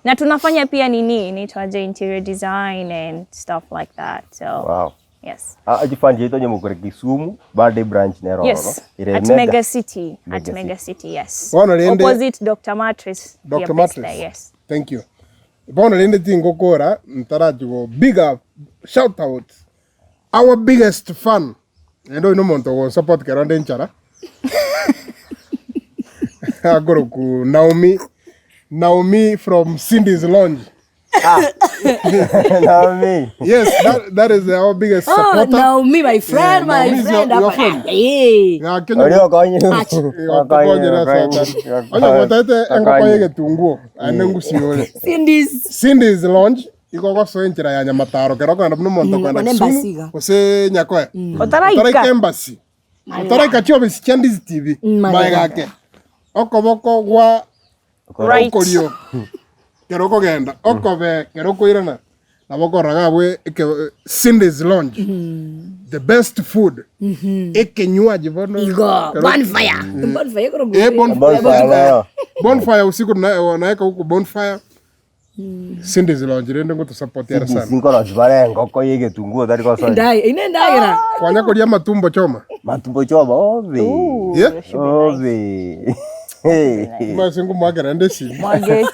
Speaker 2: Na tunafanya pia inaitwaje interior design and stuff like that. So
Speaker 1: Wow.
Speaker 2: yes.
Speaker 1: Ajifanje ito nye mukore Kisumu bade branch nero.
Speaker 2: Yes. At Mega City. At Mega City, yes. Opposite Dr. Mattress.
Speaker 3: Dr.
Speaker 2: Your
Speaker 3: Mattress.
Speaker 2: place there, yes.
Speaker 3: Thank you. Bona lende tingo kora ntarajugo big up shout out our biggest fan. Endo ino monto wo support kerande nchara. Agoro ku Naomi from Cindy's Lounge.
Speaker 1: Naomi.
Speaker 3: Yes, that is our biggest supporter.
Speaker 4: Naomi, my friend,
Speaker 3: Yeah, Naomi is your friend.
Speaker 4: Hey.
Speaker 3: Ya Kenya.
Speaker 1: Orio konyo.
Speaker 3: Onya motete engo koyege tunguo anengu siole. Cindy's Lounge iko kwa so enchira ya Nyamataro kero kwa ndabno monto kwa Kisumu kose nyakoe. Otaraika embassy. Otaraika chobe NDIZI TV. Maigake. Okoboko gwa
Speaker 2: Right.
Speaker 3: Okorio. Kero kogenda. Okobe kero koirana. Naboko ragabwe Cindy's Lounge. The best food. Ekenywaji bono.
Speaker 4: Igo, bonfire. Bonfire koro
Speaker 3: Bonfire usiku naeka huko bonfire. Cindy's Lounge rende ngoto supportera sana.
Speaker 1: Sinkora zibare ngoko yege tunguo dari ko so.
Speaker 4: Inendagira.
Speaker 3: Kwanya kodia matumbo choma.
Speaker 1: Matumbo choma obe.
Speaker 3: Yeah.
Speaker 1: Obe. Hey.
Speaker 3: Masingu magara ndesi.
Speaker 2: Mageti.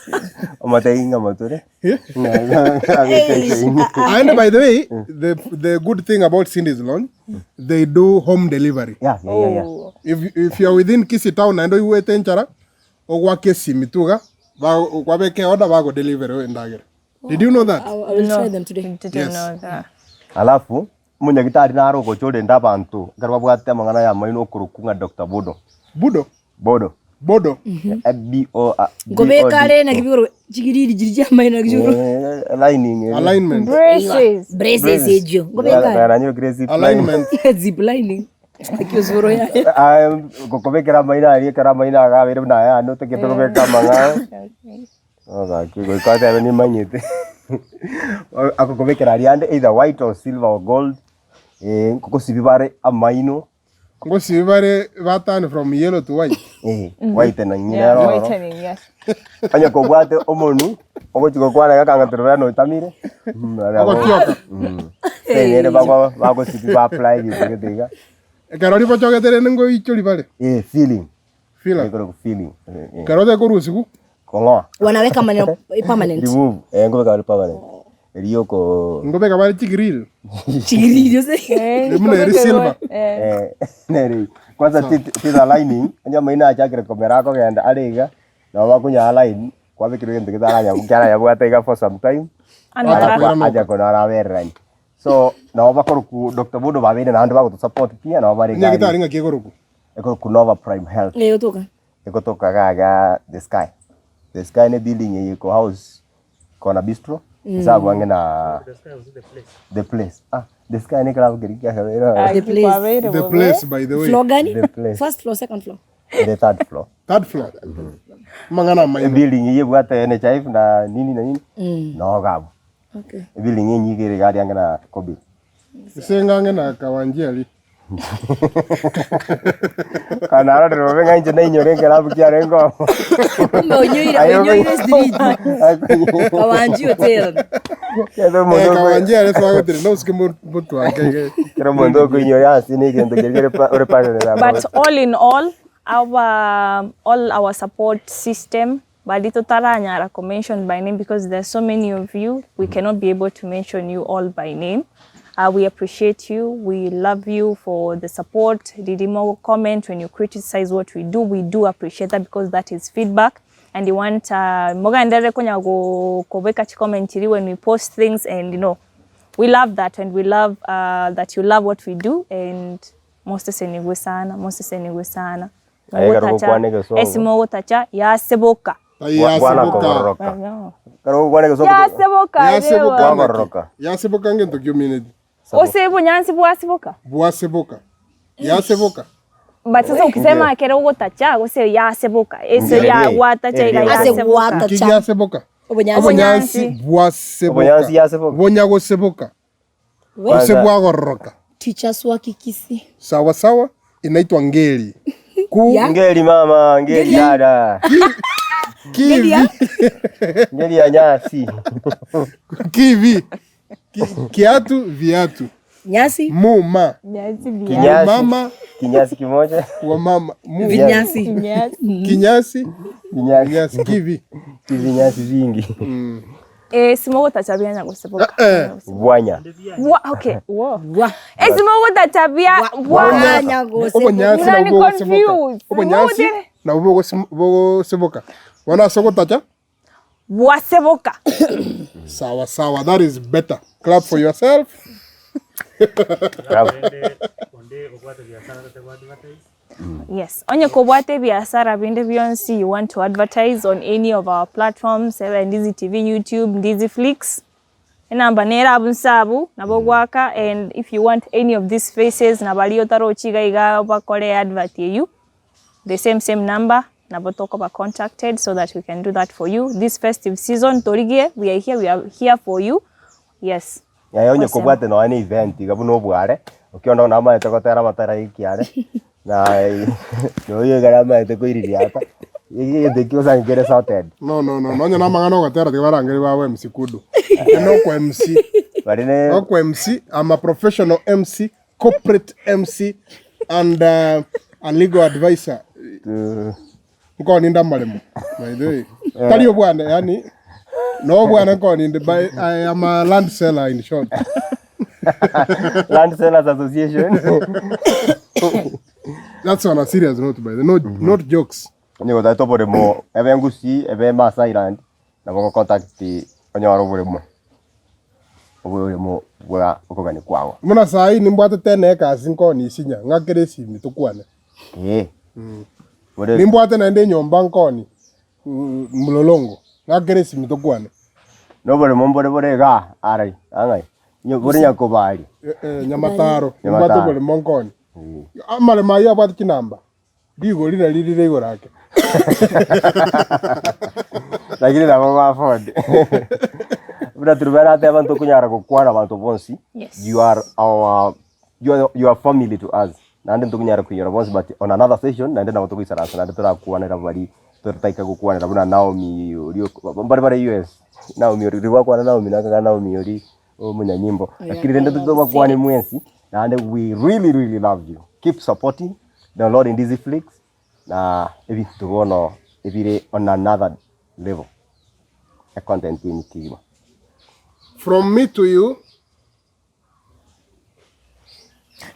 Speaker 1: Omatainga matore.
Speaker 3: And by the way, the good thing about Cindy's Lounge, they do home delivery.
Speaker 1: Yeah.
Speaker 3: If you are within Kisi town and you wait enchara, ogwa Kisi mituga, kwa beke order bago delivery ndagera. Did you know that?
Speaker 4: I will try them today.
Speaker 2: Didn't know that.
Speaker 1: Alafu munya gitari naro ko chode ndabantu garwa bwate mangana ya maino kurukunga Dr. Bodo. Bodo.
Speaker 4: Gobekale na kibiro chigiriri jirija maina kibiro.
Speaker 3: Alignment.
Speaker 4: Braces ejo. Gobekale.
Speaker 3: Alignment.
Speaker 4: Zip lining. Akiosoro ya.
Speaker 1: Gokobekera maina ari kara maina ga bere na ya no te ke to beka manga. Oga ki go ka te ni manyete. Akokobekera ari ande either white or silver or gold. Koko sibibare amaino.
Speaker 3: Ngo sibare batane from yellow to white.
Speaker 1: White na nyina
Speaker 2: Yeah,
Speaker 1: ro.
Speaker 2: whitening, yes.
Speaker 1: Anya ko bwate omonu ogochiko kwana gakanga turano itamire.
Speaker 3: Ogo tioka.
Speaker 1: Nere bago sibi ba apply gitega.
Speaker 3: Karori pocho getere ngo ichori bare.
Speaker 1: Feeling.
Speaker 3: Feel.
Speaker 1: Iko feeling.
Speaker 3: Karode ko rusiku.
Speaker 1: Kongo.
Speaker 4: Wanaweka maneno permanent.
Speaker 1: Remove. Ngo ka permanent. Rio ko
Speaker 3: Ngo beka bare chigiril.
Speaker 4: Chigiriri yose.
Speaker 3: Mune ri silver.
Speaker 1: Nere. Kwanza tita lining anya maina achakire komera ko genda ariga na bakunya line kwa bikire ngende kitara mukara ya bwatega for some time. Aja ko na verani. So na bakoro ku Dr. Bodo babene na ndo bako support pia na bari
Speaker 3: Nya kitari nga kiegoro ku.
Speaker 1: Eko ku Nova Prime Health.
Speaker 4: Yotoka.
Speaker 1: Eko toka gaga the sky ne building yiko house kona bistro. Sababu wange na the place. The sky ne kala gari kya kabera.
Speaker 3: The place by the way.
Speaker 4: Floor gani?
Speaker 1: The place.
Speaker 4: First floor, second floor.
Speaker 1: The third floor.
Speaker 3: Third floor. Mangana mai.
Speaker 1: Building yiye bwata NHIF na nini. No gabu.
Speaker 4: Okay.
Speaker 1: Building yenyi gere gari yange na kobi.
Speaker 3: Sengange na kawanjia li.
Speaker 1: Kanara ro venga inje na inyore ngera bukia rengo.
Speaker 4: Onyoira street. Kawanji hotel.
Speaker 3: Kawanja ile swaga tiri no ski mutu wake.
Speaker 1: Kero mondo ko inyo ya sini kendo kere ore pale na.
Speaker 2: But all in all our support system, Balito Taranya are mentioned by name because there's so many of you. We cannot be able to mention you all by name. We appreciate you. We love you for the support. Didimo comment when you criticize what we do. We do appreciate that because that is feedback. And you want moga ndere konya go weka commentary when we post things, and we love that, and we love that you love what we do, and most senigwe sana. Esimo tacha ya seboka.
Speaker 3: Ya seboka ngento community.
Speaker 2: Osebo nyansi bwa seboka. Ya seboka. But sasa ukisema kero ugo tacha, ose ya seboka. Eso ya watacha ila ya seboka.
Speaker 3: Kiki ya seboka. Obonyansi bwa seboka. Bonyago seboka. Osebwa goroka.
Speaker 4: Teachers wa kikisi.
Speaker 3: Sawa inaitwa ngeli.
Speaker 1: Ngeli mama, ngeli dada.
Speaker 3: Kivi.
Speaker 1: Ngeli ya nyasi.
Speaker 3: Kivi. Kiatu viatu.
Speaker 4: Nyasi.
Speaker 3: Muma.
Speaker 2: Nyasi
Speaker 1: Kinyasi.
Speaker 3: Mama.
Speaker 1: Kinyasi kimoja.
Speaker 3: Wa mama.
Speaker 4: Vinyasi.
Speaker 3: Kinyasi.
Speaker 1: Kinyasi.
Speaker 3: Kivi.
Speaker 1: Kinyasi vingi.
Speaker 2: Simo tacha nyago seboka.
Speaker 1: Bwanya.
Speaker 2: Okay. Wow. Simo tacha
Speaker 4: Bwanya nyago
Speaker 3: Obonyasi na ubo seboka. Obonyasi na ubo seboka. Wana soko tacha?
Speaker 2: Bwa seboka.
Speaker 3: Sawa. That is better. Clap for yourself.
Speaker 2: Yes. Onye kobwate biashara binde bionsi, you want to advertise on any of our platforms, NDIZI TV, YouTube, NDIZI Flix. Namba nera abunsabu nabogwaka, and if you want any of these faces nabaliyo taro chiga iga bakole advert you, the same number nabotoko ba contacted so that we can do that for you. This festive season torigie, we are here for you. Yes.
Speaker 1: Ya onye kobwate no any event gabu no bware. Okiondo na ma etokotera matara ikiare. Na no ye garama etekoiriri ata. Ye dekio sa ngere sorted.
Speaker 3: No. Onye na mangano gatera tibarangeri wa MC kudu. No kwa MC.
Speaker 1: Barine.
Speaker 3: No kwa MC. I'm a professional MC, corporate MC, and a legal advisor. Nko ninda malemo. By the way. Taliyo bwana yani. No bwana nko ninda, I am a land seller in short.
Speaker 1: Land Sellers Association.
Speaker 3: That's on a serious note, by the way. Not jokes.
Speaker 1: Onye go tato pore mo ebe ngusi ebe Masai Island na go contact onye waro pore mo. Obo mo bwa okogani kwawo.
Speaker 3: Muna sai nimbwate 10 acres nko ni sinya ngakere si mitukwane. Nimbwate na ende nyomba nko ni mlolongo ngakere si mitukwane.
Speaker 1: No pore ga arai angai. Bore nyakobali.
Speaker 3: Nyamataro. Nimbwate pore monkoni. Amale maya bwate kinamba. Bigo lile gorake.
Speaker 1: Lakini na mama afford. Bura Trubena ate abantu kunyara kukwana abantu bonsi.
Speaker 2: Yes.
Speaker 1: You are family to us. Nande tukunyara kunyara bonsi, but on another session nande na abantu kuisara nande tura kuwana na bari turtaika kuwana na buna Naomi uri bari US. Naomi uri kwa Naomi na Naomi uri munya nyimbo. Lakini nande tutoba kuwana mwensi nande we really love you. Keep supporting the Lord in NDIZI Flix. Na evi tugono evire on another level. A content in Kima.
Speaker 3: From me to you.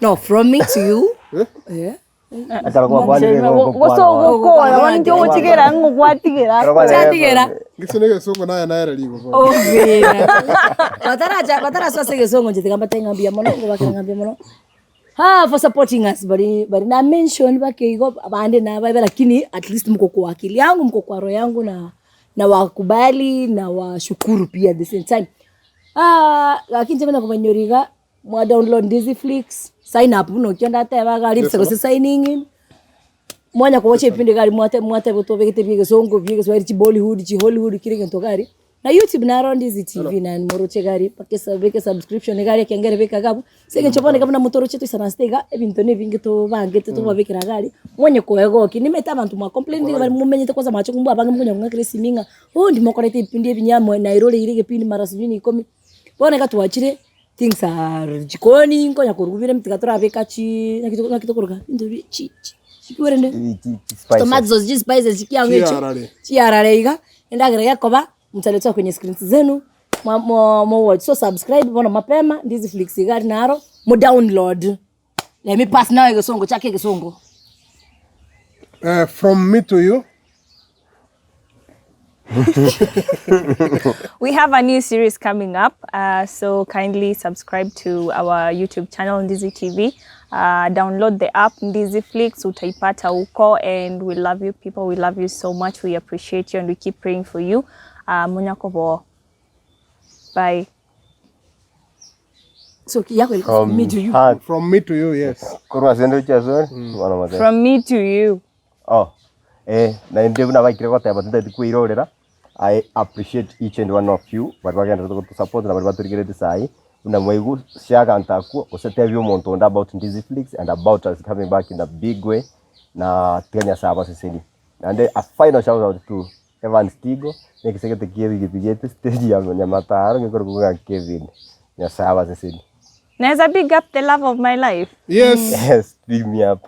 Speaker 4: No, from me to you. Yeah.
Speaker 1: Atara kwa kwani leo
Speaker 3: Gisenege songo naye ligo.
Speaker 4: Oh, yeah. Batara swase gesongo njitikamba tengambia monongo bakangambia monongo. For supporting us, bari na mention bakeigo abande na baba, lakini at least mko kwa akili yangu, mko kwa roho yangu na wakubali na washukuru pia at the same time. Lakini tena kwa nyoriga mwa download NDIZI Flix, sign up no kionda teba gali bisego signing in. Mwanya kwa wache pinde gali mwate boto begete bige songo bige swahili chi Bollywood chi Hollywood kile kento gari. Na YouTube na NDIZI TV na moroche gari pakesa beke subscription gari kengere beka gabu sege chopone kabuna motoroche tu sana stega ebinto ne binge to bangete to babekira gari mwenye ko ego kinimeta abantu ma complain bari mumenye to macho kumbu abange munya ngakire siminga ndi mokorete ipindi ebinyamo na irole irige pindi mara sivini komi boneka tuachire things are jikoni ngonya kurugubire mtika turabeka chi na kitu kuruga ndio chi chikurende tomato spices chikiangechi chiarareiga endagira yakoba mtaletwa kwenye screens zenu mo watch. So subscribe bona mapema ndizi flix igari naro mo download. Let me pass now gesongo chake gesongo.
Speaker 3: From me to you.
Speaker 2: We have a new series coming up, so kindly subscribe to our YouTube channel NDIZI TV. Download the app NDIZI Flix, utaipata uko, and we love you people. We love you so much. We appreciate you and we keep praying for you. Munyakobo. Bye.
Speaker 4: So from me to you.
Speaker 3: From me to you, yes.
Speaker 2: From me to you.
Speaker 1: Oh, na ndio na vaikire kwa taba tete kuirorera. I appreciate each and one of you. Barwagenda to support na barbaturigire desai. Una mwaigu shaga ntaku osetevyo monto about NDIZI Flix and about us coming back in a big way. Na Kenya saba sesini. And a final shout out to Evan Stigo. Nekiseke kieri gipigete stage ya Nyamataro ngikoro kuga Kevin. Ya saba sesini.
Speaker 2: Naweza big up the love of my life.
Speaker 3: Yes.
Speaker 1: Yes, big me up.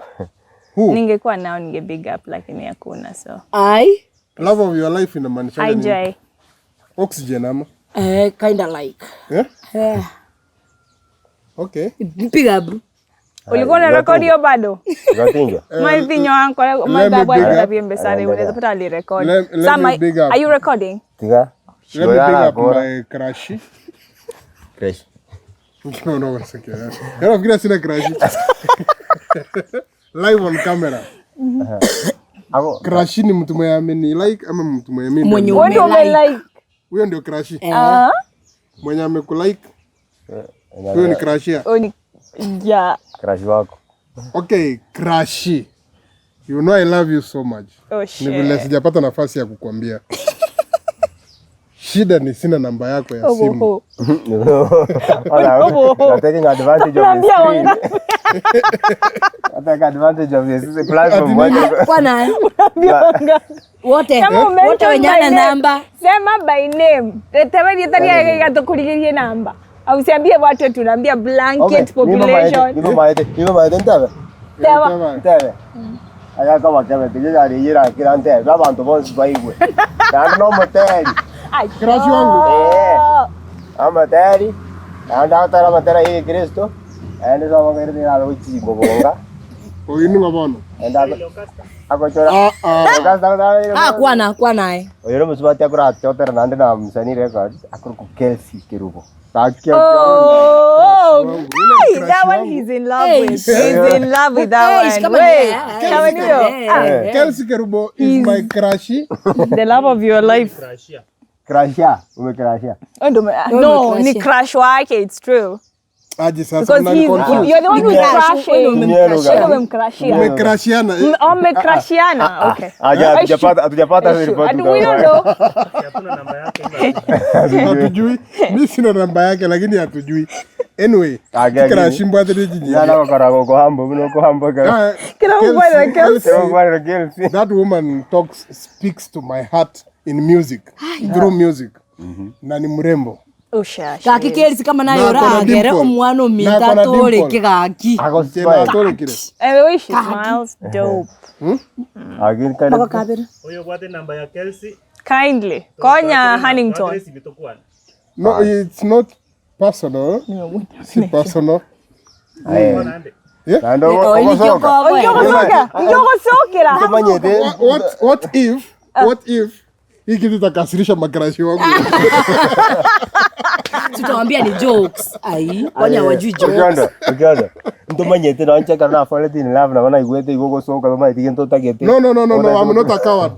Speaker 3: Who?
Speaker 2: Ningekuwa nao ninge big up lakini hakuna so.
Speaker 3: Love of your life in the man.
Speaker 2: IJ.
Speaker 3: Oxygen ama?
Speaker 4: Kind of like.
Speaker 3: Yeah? Okay.
Speaker 4: Big up.
Speaker 2: Ulikuwa na record hiyo bado?
Speaker 1: Gatinga.
Speaker 2: Maivinyo wangu magabwa ya biembesani unaweza pata ali record. Are you recording?
Speaker 1: Tiga.
Speaker 3: Let me big up my crush.
Speaker 1: Crush.
Speaker 3: No, what's okay. You're not gonna see a crush. Live on camera. Crush ni mtu mwenye ameni like ama mtu mwenye mimi.
Speaker 4: Mwenye
Speaker 2: like.
Speaker 3: Huyo ndio crush. Mwenye amekulike. Huyo ni crush ya.
Speaker 2: Yeah.
Speaker 1: Crush wako.
Speaker 3: Okay, crush. You know I love you so much.
Speaker 2: Oh shit.
Speaker 3: Ni vile sijapata nafasi ya kukwambia. Shida ni sina namba yako ya simu.
Speaker 1: I'm taking advantage of this screen. I'm taking advantage of this platform.
Speaker 4: Bwana. Wote. Wote wenyana namba.
Speaker 2: Sema by name. Tetewe yetania yatokuligie namba. Au siambie watu tunaambia blanket population.
Speaker 1: Nimo maete ntaba. Ntaba. Aya kama kama tijja yira kirante abantu bose baigwe. Nando moteri.
Speaker 3: Crush wangu.
Speaker 1: Amateri. Anda atara matera hii Kristo. Ende sawa ngere ni alo chi bobonga.
Speaker 3: Oyinu ngabono.
Speaker 1: Enda akochora.
Speaker 4: Kwa nae.
Speaker 1: Oyero musubati akura chotera nande na msani records akuru ku Kelsey Kirubo.
Speaker 2: That one he's in love with. He's in love with that one. Wait,
Speaker 3: Kelsey Kirubo is my crush.
Speaker 2: The love of your life.
Speaker 1: Crashia, umecrashia.
Speaker 2: No, ni crash wake, it's true.
Speaker 3: Aje sasa
Speaker 2: because you're the one who's crashing.
Speaker 3: Umecrashiana.
Speaker 2: Umecrashiana. Okay.
Speaker 1: Hatujapata report.
Speaker 2: We don't know.
Speaker 5: Hakuna namba yake.
Speaker 3: Hatujui. Mimi sina namba yake lakini hatujui. Anyway, crashimbo ate jiji.
Speaker 1: Yana karago ko hambo, mino ko hambo ka.
Speaker 3: That woman speaks to my heart in music. Through music. Na ni mrembo.
Speaker 4: Kaki kelisi kama nayo ragere umwana mindatore kigaki.
Speaker 2: I wish she smiles dope.
Speaker 1: Again kind of.
Speaker 5: Oyo kwate namba ya Kelsey.
Speaker 2: Kindly. Konya Huntington.
Speaker 3: No, it's not personal. It's personal. What if hii kitu takasirisha makrashi wangu?
Speaker 4: Tutawaambia ni jokes. Ai, kwani hawajui jokes.
Speaker 1: Ukiona. Mtu manyete na ancha kana afale tin love na bana igwete igogo soka kama itigento tagete.
Speaker 3: No, I'm not a coward.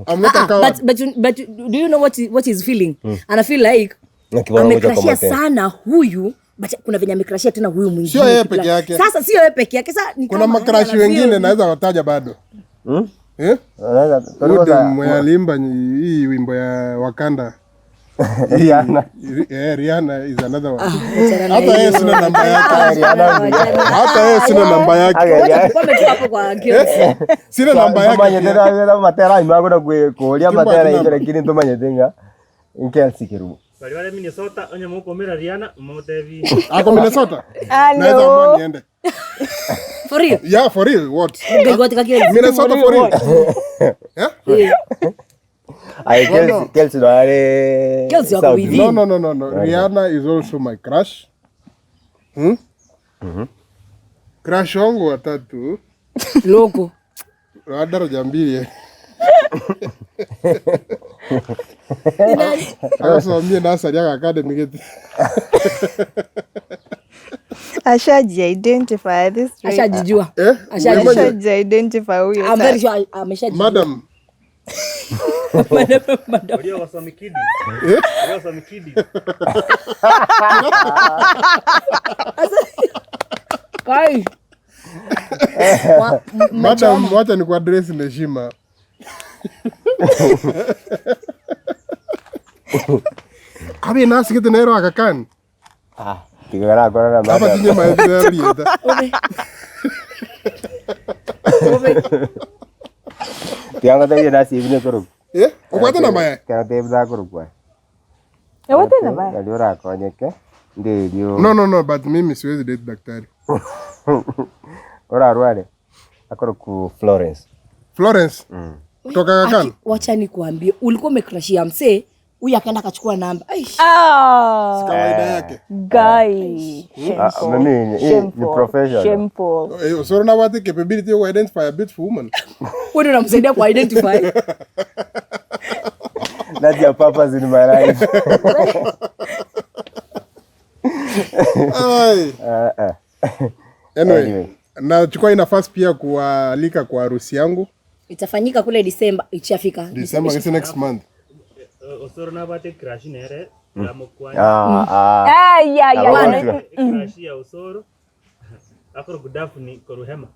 Speaker 4: But do you know what he's feeling? And I feel like amekrashia sana huyu, but kuna venye amekrashia tena huyu mwingine.
Speaker 3: Sio yeye peke yake.
Speaker 4: Sasa sio yeye peke yake. Sasa ni
Speaker 3: kuna makrashi wengine naweza wataja bado. Mwalimba hii wimbo ya Wakanda.
Speaker 1: Rihanna.
Speaker 3: Rihanna is another one. Hata yeye sina namba yake. Hata yeye sina namba yake.
Speaker 4: Comment hapo kwa Kelsey.
Speaker 3: Sina namba yake.
Speaker 1: Manyete na matera imago na kuolia matera ile lakini ndo manyetenga. Kelsey Kirubo.
Speaker 5: Bali wale Minnesota onye muko mera Rihanna mmotevi.
Speaker 3: Ako Minnesota?
Speaker 2: Ah,
Speaker 3: Naweza
Speaker 2: no.
Speaker 3: amua niende.
Speaker 4: For real?
Speaker 3: Yeah, for real. What?
Speaker 4: Got kaki.
Speaker 3: Minnesota for real. Yeah?
Speaker 1: Kelsey ndo wale
Speaker 4: Kelsey wako
Speaker 1: Saudi.
Speaker 4: within.
Speaker 3: No. Rihanna is also my crush. Crush wangu watatu.
Speaker 4: Loko.
Speaker 3: Wa daraja mbili. Sasa mimi na Sadia Academy geti.
Speaker 2: Ashaji-identify this rate.
Speaker 4: Ashajijua.
Speaker 3: Ashajijua.
Speaker 2: Ashaji-identify huyo.
Speaker 4: I'm very sure ameshajijua.
Speaker 3: Madam.
Speaker 4: Madam.
Speaker 5: Ndio wasamikidi. Ndio wasamikidi.
Speaker 4: Kai.
Speaker 3: Madam, wacha ni kwa dress na heshima. Abi nasi kitu nairo akakan.
Speaker 1: Tigara kona na
Speaker 3: Hapa
Speaker 1: madam.
Speaker 3: tinye maendeleo bieta.
Speaker 1: Tianga tayo na sivine kuruk.
Speaker 3: Ukwata na maya?
Speaker 1: Kaya tayo da kuruk kwa.
Speaker 2: Wote na baya.
Speaker 1: Naliora konyeke. Ndio.
Speaker 3: No, but mimi siwezi date daktari.
Speaker 1: Ora arwale. Akoro ku Florence.
Speaker 3: Florence. Kutoka Kakan.
Speaker 4: Wacha nikuambie, ulikuwa umecrashia msee, huyu akaenda akachukua namba.
Speaker 2: Ah,
Speaker 3: Kawaida yake.
Speaker 2: guy.
Speaker 1: Mimi ni professional.
Speaker 2: Shameful.
Speaker 3: Osoro na wate capability to identify a beautiful woman.
Speaker 4: Wewe ndio unamsaidia ku identify.
Speaker 1: That's your purpose in my life.
Speaker 3: Ai. Anyway, nachukua hii nafasi pia kualika kwa harusi yangu.
Speaker 4: Itafanyika kule Disemba, ichafika.
Speaker 3: December is next month.
Speaker 5: Osoro na bate crash nere. Yamokwani.
Speaker 2: Yeah.
Speaker 5: Crash ya Osoro. Akoro Daphne koruhema.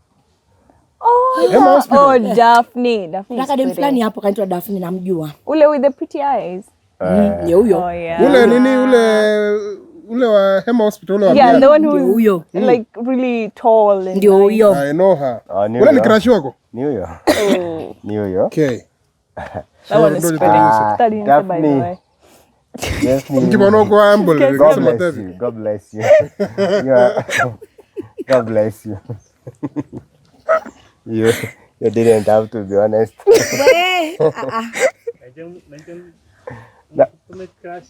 Speaker 2: Oh, Daphne.
Speaker 4: Akadem fulani hapo kaitwa Daphne namjua.
Speaker 2: Ule with the pretty eyes.
Speaker 4: Ndio huyo.
Speaker 2: Oh, yeah.
Speaker 3: Ule nini ule wa Hema Hospital ule wa
Speaker 2: Yeah,
Speaker 3: Mia.
Speaker 2: the one
Speaker 4: Ndio
Speaker 2: who's
Speaker 4: huyo.
Speaker 2: like really tall. And
Speaker 4: Ndio huyo.
Speaker 3: I know her.
Speaker 1: Ni
Speaker 3: Ule ni
Speaker 1: huyo.
Speaker 3: crush wako?
Speaker 1: Ni huyo. Ni huyo.
Speaker 3: Okay.
Speaker 2: That one is
Speaker 3: Ndio
Speaker 2: pretty.
Speaker 3: nitaonyesha.
Speaker 2: That is, by the
Speaker 1: Daphne.
Speaker 2: way.
Speaker 1: Yes, ni.
Speaker 3: Mkibono kwa humble.
Speaker 1: God
Speaker 3: Sema
Speaker 1: bless
Speaker 3: tevi.
Speaker 1: you. God bless you. God bless you. You didn't have to be honest.
Speaker 5: Najem tume crash.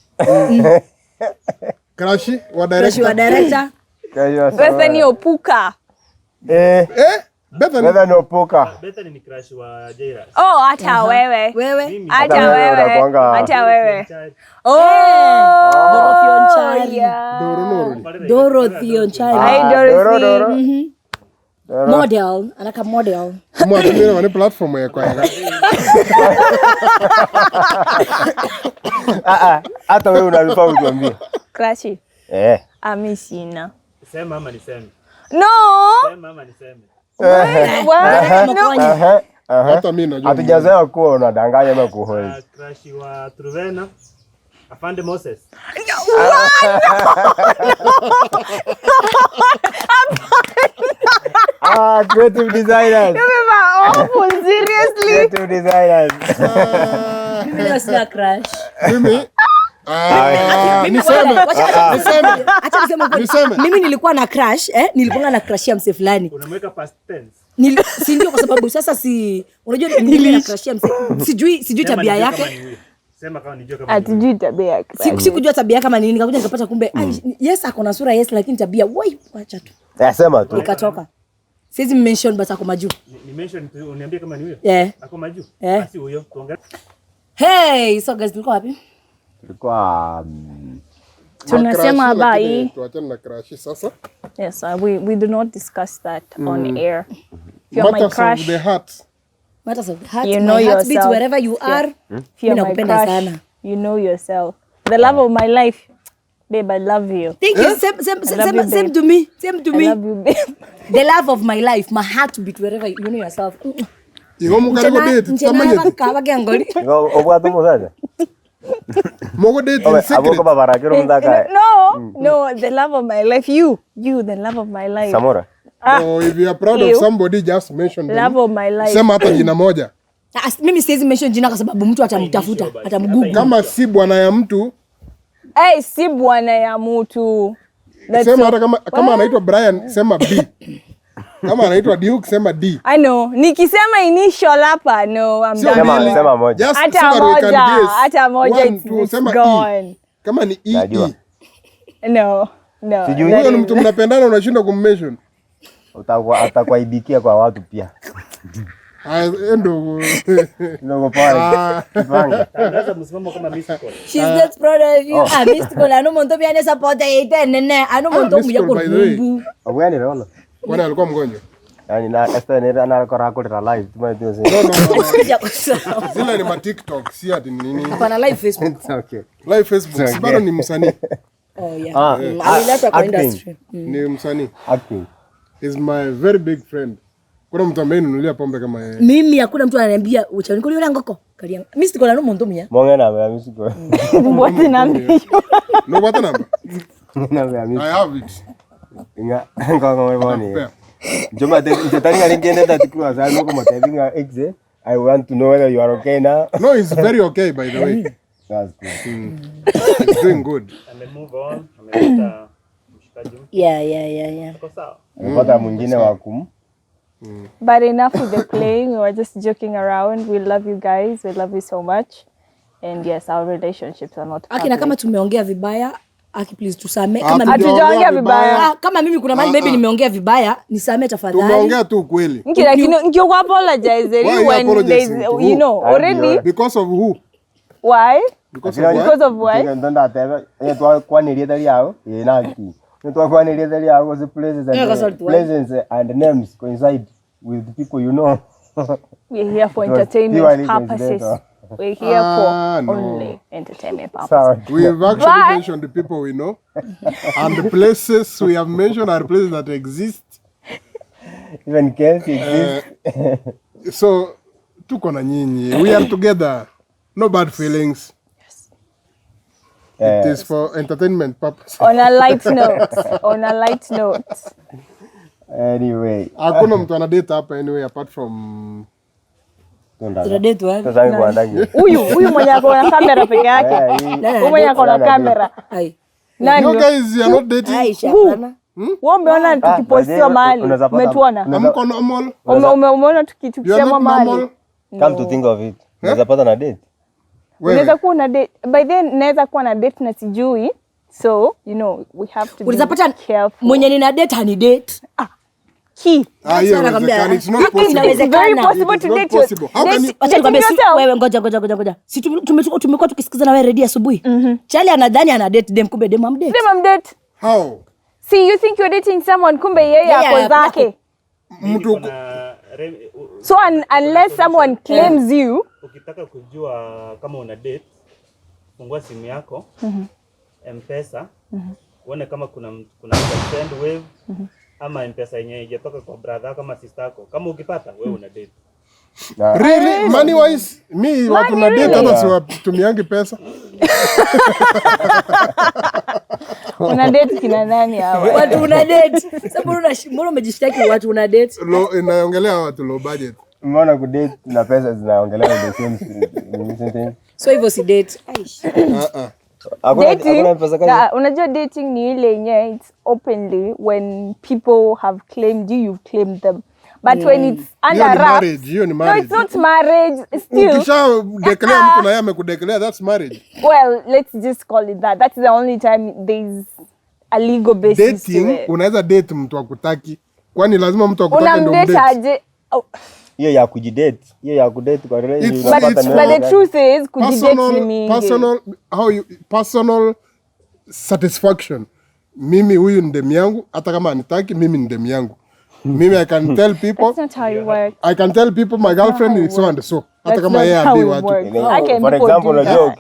Speaker 3: Crush wa
Speaker 4: Crush wa
Speaker 3: director.
Speaker 4: director.
Speaker 2: Bethany Opuka.
Speaker 3: Bethany.
Speaker 1: Bethany Opuka.
Speaker 5: Bethany ni crush wa Jairus.
Speaker 2: Oh, hata wewe.
Speaker 4: Wewe?
Speaker 2: Hata
Speaker 1: wewe
Speaker 2: wewe.
Speaker 1: unakuanga-
Speaker 2: Hata wewe. Oh,
Speaker 4: Dorothy Onchari.
Speaker 2: yeah.
Speaker 4: Dorothy Onchari.
Speaker 2: Hi, Dorothy.
Speaker 1: Doro.
Speaker 4: Model, anaka model.
Speaker 3: Mwatumire wane platform ya kwa yaka.
Speaker 1: Hata wewe unalifaa utuambie.
Speaker 2: Crushi. Ami sina.
Speaker 5: Sema ama niseme.
Speaker 2: No.
Speaker 5: Sema ama niseme.
Speaker 2: What? No.
Speaker 3: Hata mimi najua.
Speaker 1: Hatujazoea kuwa unadanganya na kuhoji.
Speaker 5: Crush wa Trubena. Afande Moses.
Speaker 1: Creative designers.
Speaker 2: You are awful, seriously.
Speaker 1: Creative designers.
Speaker 4: Mimi leo sina crush.
Speaker 3: Mimi
Speaker 4: niseme. Mimi nilikuwa na crush, nilikuwa na crush ya mse fulani.
Speaker 5: Unamweka past tense.
Speaker 4: Si ndio kwa sababu sasa si unajua nilikuwa na crush ya mse. Sijui tabia yake.
Speaker 5: Sema kama nijua kama
Speaker 2: Atijui tabia yake.
Speaker 4: Sikujua tabia kama nini, nikakuja nikapata kumbe yes ako na sura yes lakini tabia wai acha tu.
Speaker 1: Sema tu.
Speaker 4: Nikatoka. Siwezi mention but ako majuu.
Speaker 5: ni mention tu uniambie kama ni huyo.
Speaker 4: Yeah.
Speaker 5: Ako majuu.
Speaker 4: Yeah.
Speaker 5: Basi huyo tuangalie.
Speaker 4: Hey, so guys tulikuwa wapi?
Speaker 1: Tulikuwa
Speaker 2: Tunasema bye.
Speaker 3: Tuachane na crush sasa.
Speaker 2: Yes, we do not discuss that on air. If you're my
Speaker 3: Matters of
Speaker 2: crush,
Speaker 3: the heart.
Speaker 4: Matters of the heart.
Speaker 2: You
Speaker 4: My
Speaker 2: know
Speaker 4: heart beats
Speaker 2: yourself.
Speaker 4: wherever you are.
Speaker 2: if you're my
Speaker 4: nakupenda
Speaker 2: crush,
Speaker 4: sana.
Speaker 2: you know yourself. The love of my life, babe, I love you.
Speaker 4: Thank you.
Speaker 2: love you,
Speaker 4: Same
Speaker 2: babe.
Speaker 4: to me. Same to
Speaker 2: I
Speaker 4: me.
Speaker 2: love you, babe.
Speaker 4: The love of my life, my heart beat wherever you know yourself.
Speaker 3: Igo mukarigo date. Tamanye.
Speaker 4: Ngoli.
Speaker 1: obwatu muzaza.
Speaker 3: Mogo date in
Speaker 1: Aboko
Speaker 3: secret.
Speaker 1: babarakiro mundaka.
Speaker 2: No, the love of my life. You, the love of my life.
Speaker 1: Samora.
Speaker 3: Oh, if you are proud of
Speaker 2: You.
Speaker 3: somebody, just mention them.
Speaker 2: Love of my life.
Speaker 3: Sema hata jina moja.
Speaker 4: Mimi siwezi mention jina kwa sababu mtu atamtafuta, atamgugu.
Speaker 3: Kama si bwana ya mtu,
Speaker 2: si bwana ya mtu.
Speaker 3: Sema hata kama anaitwa Brian sema B. Kama anaitwa Duke sema D.
Speaker 2: I know. Nikisema initial hapa no, I'm done.
Speaker 1: Sema moja.
Speaker 2: Hata moja it's gone.
Speaker 3: Kama ni E.
Speaker 2: No.
Speaker 3: Huyo ni mtu mnapendana unashinda kummention.
Speaker 1: Atakuaibikia kwa watu pia.
Speaker 3: Endo.
Speaker 1: Ndio pale.
Speaker 5: Tangaza msimamo kama mystical.
Speaker 4: She's not proud of you. Mystical ano monto bia ne support ite nene ano monto muya kurumbu.
Speaker 1: Awani rono.
Speaker 3: Kwani alikuwa mgonjwa?
Speaker 1: Yaani na Esther ni anakora kwa live.
Speaker 3: No. Zile ni ma TikTok, si ati nini.
Speaker 4: Pana live Facebook.
Speaker 1: Okay.
Speaker 3: Live Facebook. Si bado ni msanii.
Speaker 4: Oh yeah. Alileta kwa industry.
Speaker 3: Ni msanii.
Speaker 1: Acting.
Speaker 3: Is my very big friend. Kuna mtu ambaye nunulia pombe kama yeye.
Speaker 4: Mimi hakuna mtu ananiambia ucha nikuli yule ngoko. Kali. Mystical no muntu mya.
Speaker 1: Monge na ya Mystical.
Speaker 2: Mbona naambia?
Speaker 3: No what number?
Speaker 1: Na ya Mystical.
Speaker 3: I have it.
Speaker 1: Inga ngoma mboni. Joma ntatani ngalikienda tatikua sana kama tavinga exe. I want to know whether you are okay now.
Speaker 3: No, it's very okay by the way.
Speaker 1: That's good.
Speaker 3: It's doing good.
Speaker 5: And move on. Ameleta mshikaji.
Speaker 4: Yeah.
Speaker 5: Kwa sawa.
Speaker 1: Mpaka mwingine wa kum.
Speaker 2: But enough with the playing. We were just joking around. We love you guys. We love you so much. And yes, our relationships are not
Speaker 4: Akina kama tumeongea vibaya, Aki please tusame.
Speaker 2: Kama hatujaongea vibaya.
Speaker 4: Kama mimi kuna mali maybe nimeongea vibaya, nisame tafadhali.
Speaker 3: Tumeongea tu kweli.
Speaker 2: Nikio apologize when there's, you know, already.
Speaker 3: Because of who?
Speaker 2: Why?
Speaker 3: Because of
Speaker 2: why?
Speaker 1: Ndanda atebe yetu kwa niliyedali yao yenaki. Yetu kwa niliyedali yao was places and names coincide with the people you know.
Speaker 2: We're here for entertainment purposes. We're here for only entertainment purposes.
Speaker 3: We've actually mentioned the people we know. And the places we have mentioned are places that exist.
Speaker 1: Even case exist.
Speaker 3: So, tuko na nyinyi. We are together. No bad feelings.
Speaker 2: Yes.
Speaker 3: It is for entertainment purposes.
Speaker 2: On a light note.
Speaker 1: Anyway.
Speaker 3: Hakuna mtu ana date hapa anyway apart from
Speaker 4: Tunadate wapi?
Speaker 1: Sasa kwa ndani.
Speaker 2: Huyu mwenye ako na kamera peke yake. Huyu mwenye ako na kamera. Nani?
Speaker 3: You guys are not dating.
Speaker 4: Aisha hapana.
Speaker 2: Wewe umeona tukipostiwa mahali? Umetuona?
Speaker 3: Amko normal.
Speaker 2: Umeona tukisema mahali?
Speaker 1: Come to think of it. Unaweza pata na date.
Speaker 2: Unaweza kuwa na date. By then naweza kuwa na date na sijui. So, you know, we have to be careful.
Speaker 4: Mwenye nina date hani date.
Speaker 3: It's not possible.
Speaker 2: It's very possible to date you.
Speaker 4: Acha nikwambie wewe ngoja. Si tumekuwa tukisikiza na wewe ready asubuhi. Charlie anadhani ana date dem kumbe dem amdate.
Speaker 2: Dem amdate.
Speaker 3: How?
Speaker 2: See, you think you're dating someone kumbe yeye ako zake.
Speaker 3: Mtu
Speaker 2: So unless someone claims you,
Speaker 5: ukitaka kujua kama una date, fungua simu yako, M-Pesa, uone kama kuna send wave ama M-Pesa yenyewe ijatoka kwa brother kama sister yako. Kama ukipata wewe una date.
Speaker 3: Really? Money wise, me watu na date hata siwatumiangi pesa.
Speaker 2: una date kina nani hawa?
Speaker 4: Watu una date. Sasa mbona umejishtaki watu una date?
Speaker 3: Inaongelea watu low budget.
Speaker 1: Mbona ku date na pesa zinaongelea the same thing.
Speaker 4: So hivyo si date.
Speaker 2: Hakuna pesa kama. Unajua dating ni ile yenyewe it's openly when people have claimed you've claimed them. But when it's under wraps, no, it's not marriage. Still,
Speaker 3: ukisha declare mtu na yeye amekudeclare, that's marriage.
Speaker 2: Well, let's just call it that. That's the only time there's a legal basis
Speaker 3: dating,
Speaker 2: to it.
Speaker 3: Unaweza date mtu akutaki. Kwani lazima mtu akutaki ndio mdate?
Speaker 2: Unamdate
Speaker 1: hiyo ya kujidate, hiyo ya kudate kwa relationship.
Speaker 2: But the truth is kujidate ni
Speaker 3: personal satisfaction. Mimi huyu ni dem yangu, hata kama anitaki mimi ni dem yangu. Mimi I can tell people.
Speaker 2: That's not how it works.
Speaker 3: I can tell people my girlfriend is so and so. Hata kama yeye hadi watu.
Speaker 1: For example, unajua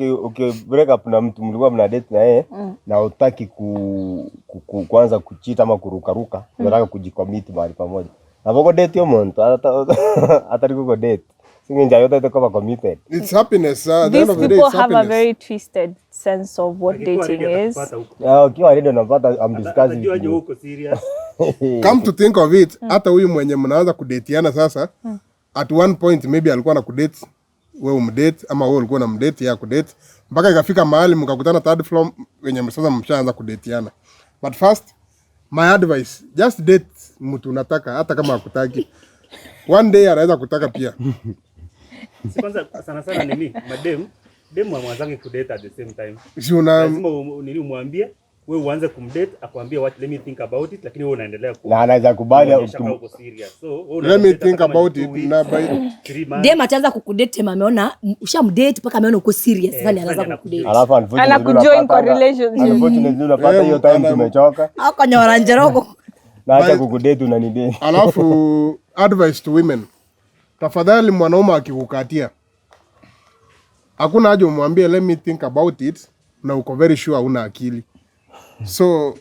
Speaker 1: break up na mtu mlikuwa mna date na yeye na hutaki kuanza kuchita ama kurukaruka, unataka kujicommit mahali pamoja. Hapo date hiyo mtu hata liko date. Singenja yote itakuwa committed.
Speaker 3: It's happiness. At the end of the day,
Speaker 2: people
Speaker 3: it's
Speaker 2: have
Speaker 3: happiness.
Speaker 2: a very twisted sense of what dating is.
Speaker 1: Ukiwa ready unapata I'm discussing.
Speaker 5: Unajua uko serious.
Speaker 3: Come to think of it, hata huyu mwenye mnaanza kudatiana sasa, at one point maybe alikuwa na kudate wewe umdate ama wewe ulikuwa na mdate ya kudate mpaka ikafika mahali mkakutana third floor wenye sasa mshaanza kudatiana. But first my advice, just date mtu unataka hata kama hakutaki. One day anaweza kutaka pia.
Speaker 5: Si kwanza sana nini demu mwanzange kudate at the same time.
Speaker 3: Si una
Speaker 5: lazima nini umwambie wewe uanze kumdate akwambie what let me think about it, lakini wewe unaendelea
Speaker 1: na anaweza kubali
Speaker 5: uko serious. So
Speaker 3: let me think about it na by
Speaker 4: dem ataanza kukudate ameona ushamdate mpaka ameona uko serious sasa anaanza kukudate.
Speaker 1: Alafu
Speaker 2: anakujoin kwa relationship.
Speaker 1: Unfortunately unapata hiyo time tumechoka.
Speaker 4: Ako nyora njeroko.
Speaker 1: Na acha kukudate unanidate.
Speaker 3: Alafu advice to women. Tafadhali mwanaume akikukatia, hakuna haja umwambie let me think about it na uko very sure una akili. So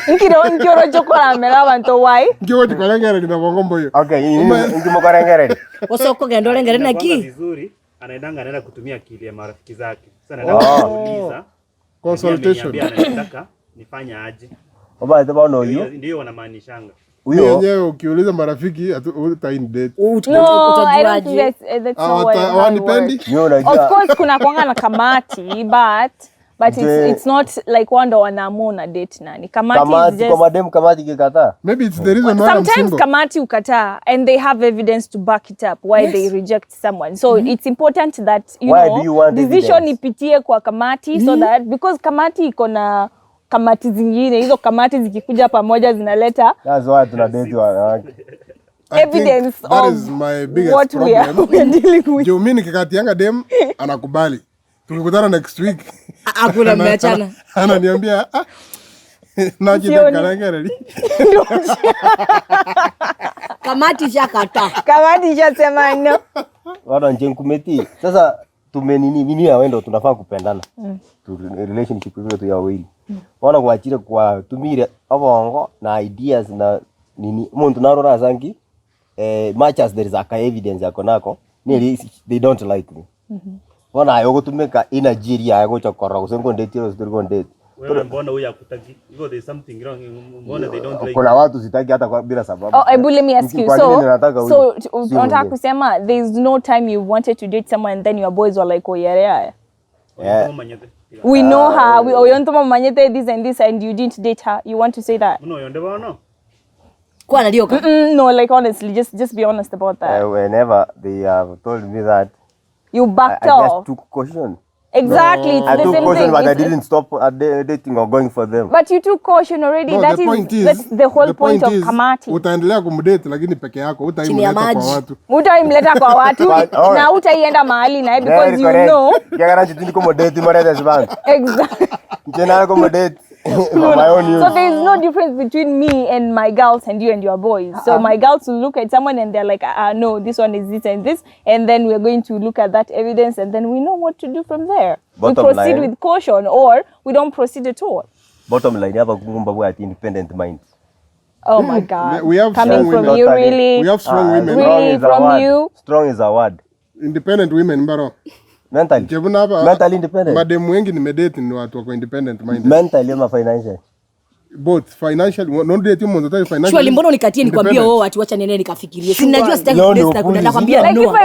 Speaker 2: Nkiro chokora mela bantu why?
Speaker 3: Ngiyo tikarengere ni ngombo hiyo.
Speaker 1: Okay, ngimo karengere.
Speaker 4: Osoko gendo rengere na ki.
Speaker 5: Vizuri, anaenda kutumia akili ya marafiki zake. Sasa anaenda kuuliza
Speaker 3: consultation.
Speaker 5: Anataka nifanye aje?
Speaker 1: Baba itakuwa no hiyo.
Speaker 5: Ndio wanamaanishanga.
Speaker 3: Huyo yenyewe ukiuliza marafiki utaini date.
Speaker 2: No, I don't think that's not what
Speaker 3: Hawanipendi?
Speaker 2: Of course kuna kwanga na kamati but it's not like wanda wanamuna date nani. Kamati is just
Speaker 1: kwa madem kamati kikataa.
Speaker 3: Maybe it's the reason why I'm
Speaker 2: sometimes
Speaker 3: single.
Speaker 2: kamati ukataa and they have evidence to back it up why they reject someone. So it's important that
Speaker 1: Why do you want
Speaker 2: decision
Speaker 1: evidence?
Speaker 2: ipitie kwa kamati so that because kamati iko na kamati zingine, hizo kamati zikikuja pamoja zinaleta
Speaker 1: That's why tuna date wanawake.
Speaker 2: evidence
Speaker 3: that
Speaker 2: of
Speaker 3: is my biggest
Speaker 2: what we are dealing with.
Speaker 3: Juu mimi nikikatianga dem anakubali. Tukikutana next week
Speaker 4: Hakuna mmeachana.
Speaker 3: ananiambia najida karengere.
Speaker 4: Kamati shakata.
Speaker 2: Kamati shasema no.
Speaker 1: Wala njenkumeti. Sasa mimi na wewe ndo tunafaa kupendana. Relationship hiyo tu ya wawili. Wana kuachira kwa tumire abongo na ideas na nini muntu narora zangi much as there is a evidence yako nako they don't like me. Wana ayo gutumeka energy ya guchokora usengo ndeti ro sturgo ndeti.
Speaker 5: Wewe mbona huyu akutaki? Because there is something wrong. Mbona they don't like?
Speaker 1: Kuna watu sitaki hata kwa bila sababu.
Speaker 2: Oh, let me ask you. So unataka kusema there is no time you wanted to date someone and then your boys were like, oh yeah. We know her. We Oyontoma Manyete this and this, and you didn't date her. You want to say that?
Speaker 5: No, no.
Speaker 4: Kwa nalioka.
Speaker 2: No, like honestly, just be honest about that.
Speaker 1: Whenever they have told me that,
Speaker 2: You backed
Speaker 1: I
Speaker 2: off.
Speaker 1: just took caution.
Speaker 2: Exactly, it's
Speaker 1: I
Speaker 2: the
Speaker 1: took
Speaker 2: same
Speaker 1: caution,
Speaker 2: thing.
Speaker 1: but I didn't stop dating or going for them.
Speaker 2: But you took caution already.
Speaker 3: No,
Speaker 2: That's the whole point of kamati.
Speaker 3: Utaendelea kumdate lakini peke yako, utaimleta kwa watu.
Speaker 2: Utaimleta kwa watu na utaienda mahali naye because you know.
Speaker 1: Kaya chitini komo date marada sibangu.
Speaker 2: Exactly.
Speaker 1: Chena komo date for my own use.
Speaker 2: So there is no difference between me and my girls and you and your boys. So my girls will look at someone and they're like, no, this one is this and this, and then we're going to look at that evidence and then we know what to do from there.
Speaker 1: Bottom
Speaker 2: we proceed
Speaker 1: line,
Speaker 2: with caution or we don't proceed at all.
Speaker 1: Bottom line, hapa kumba kwa independent mind.
Speaker 2: Oh my God.
Speaker 3: We have
Speaker 2: coming
Speaker 3: strong
Speaker 2: from
Speaker 3: women.
Speaker 2: you, really?
Speaker 3: We have strong women.
Speaker 2: Really, from you?
Speaker 1: Strong is a word.
Speaker 3: Independent women mbaro.
Speaker 1: Mentally.
Speaker 3: Jebuna hapa.
Speaker 1: Mentally independent.
Speaker 3: Mademu wengi nimedate ni watu wako independent minded.
Speaker 1: Mentally ama financial.
Speaker 3: Both financial, no date mmoja tu financial.
Speaker 4: Shwali mbona unikatie nikwambie watu acha niende nikafikirie. Sinajua sitaki kudate na kuna nakwambia no.
Speaker 2: Like if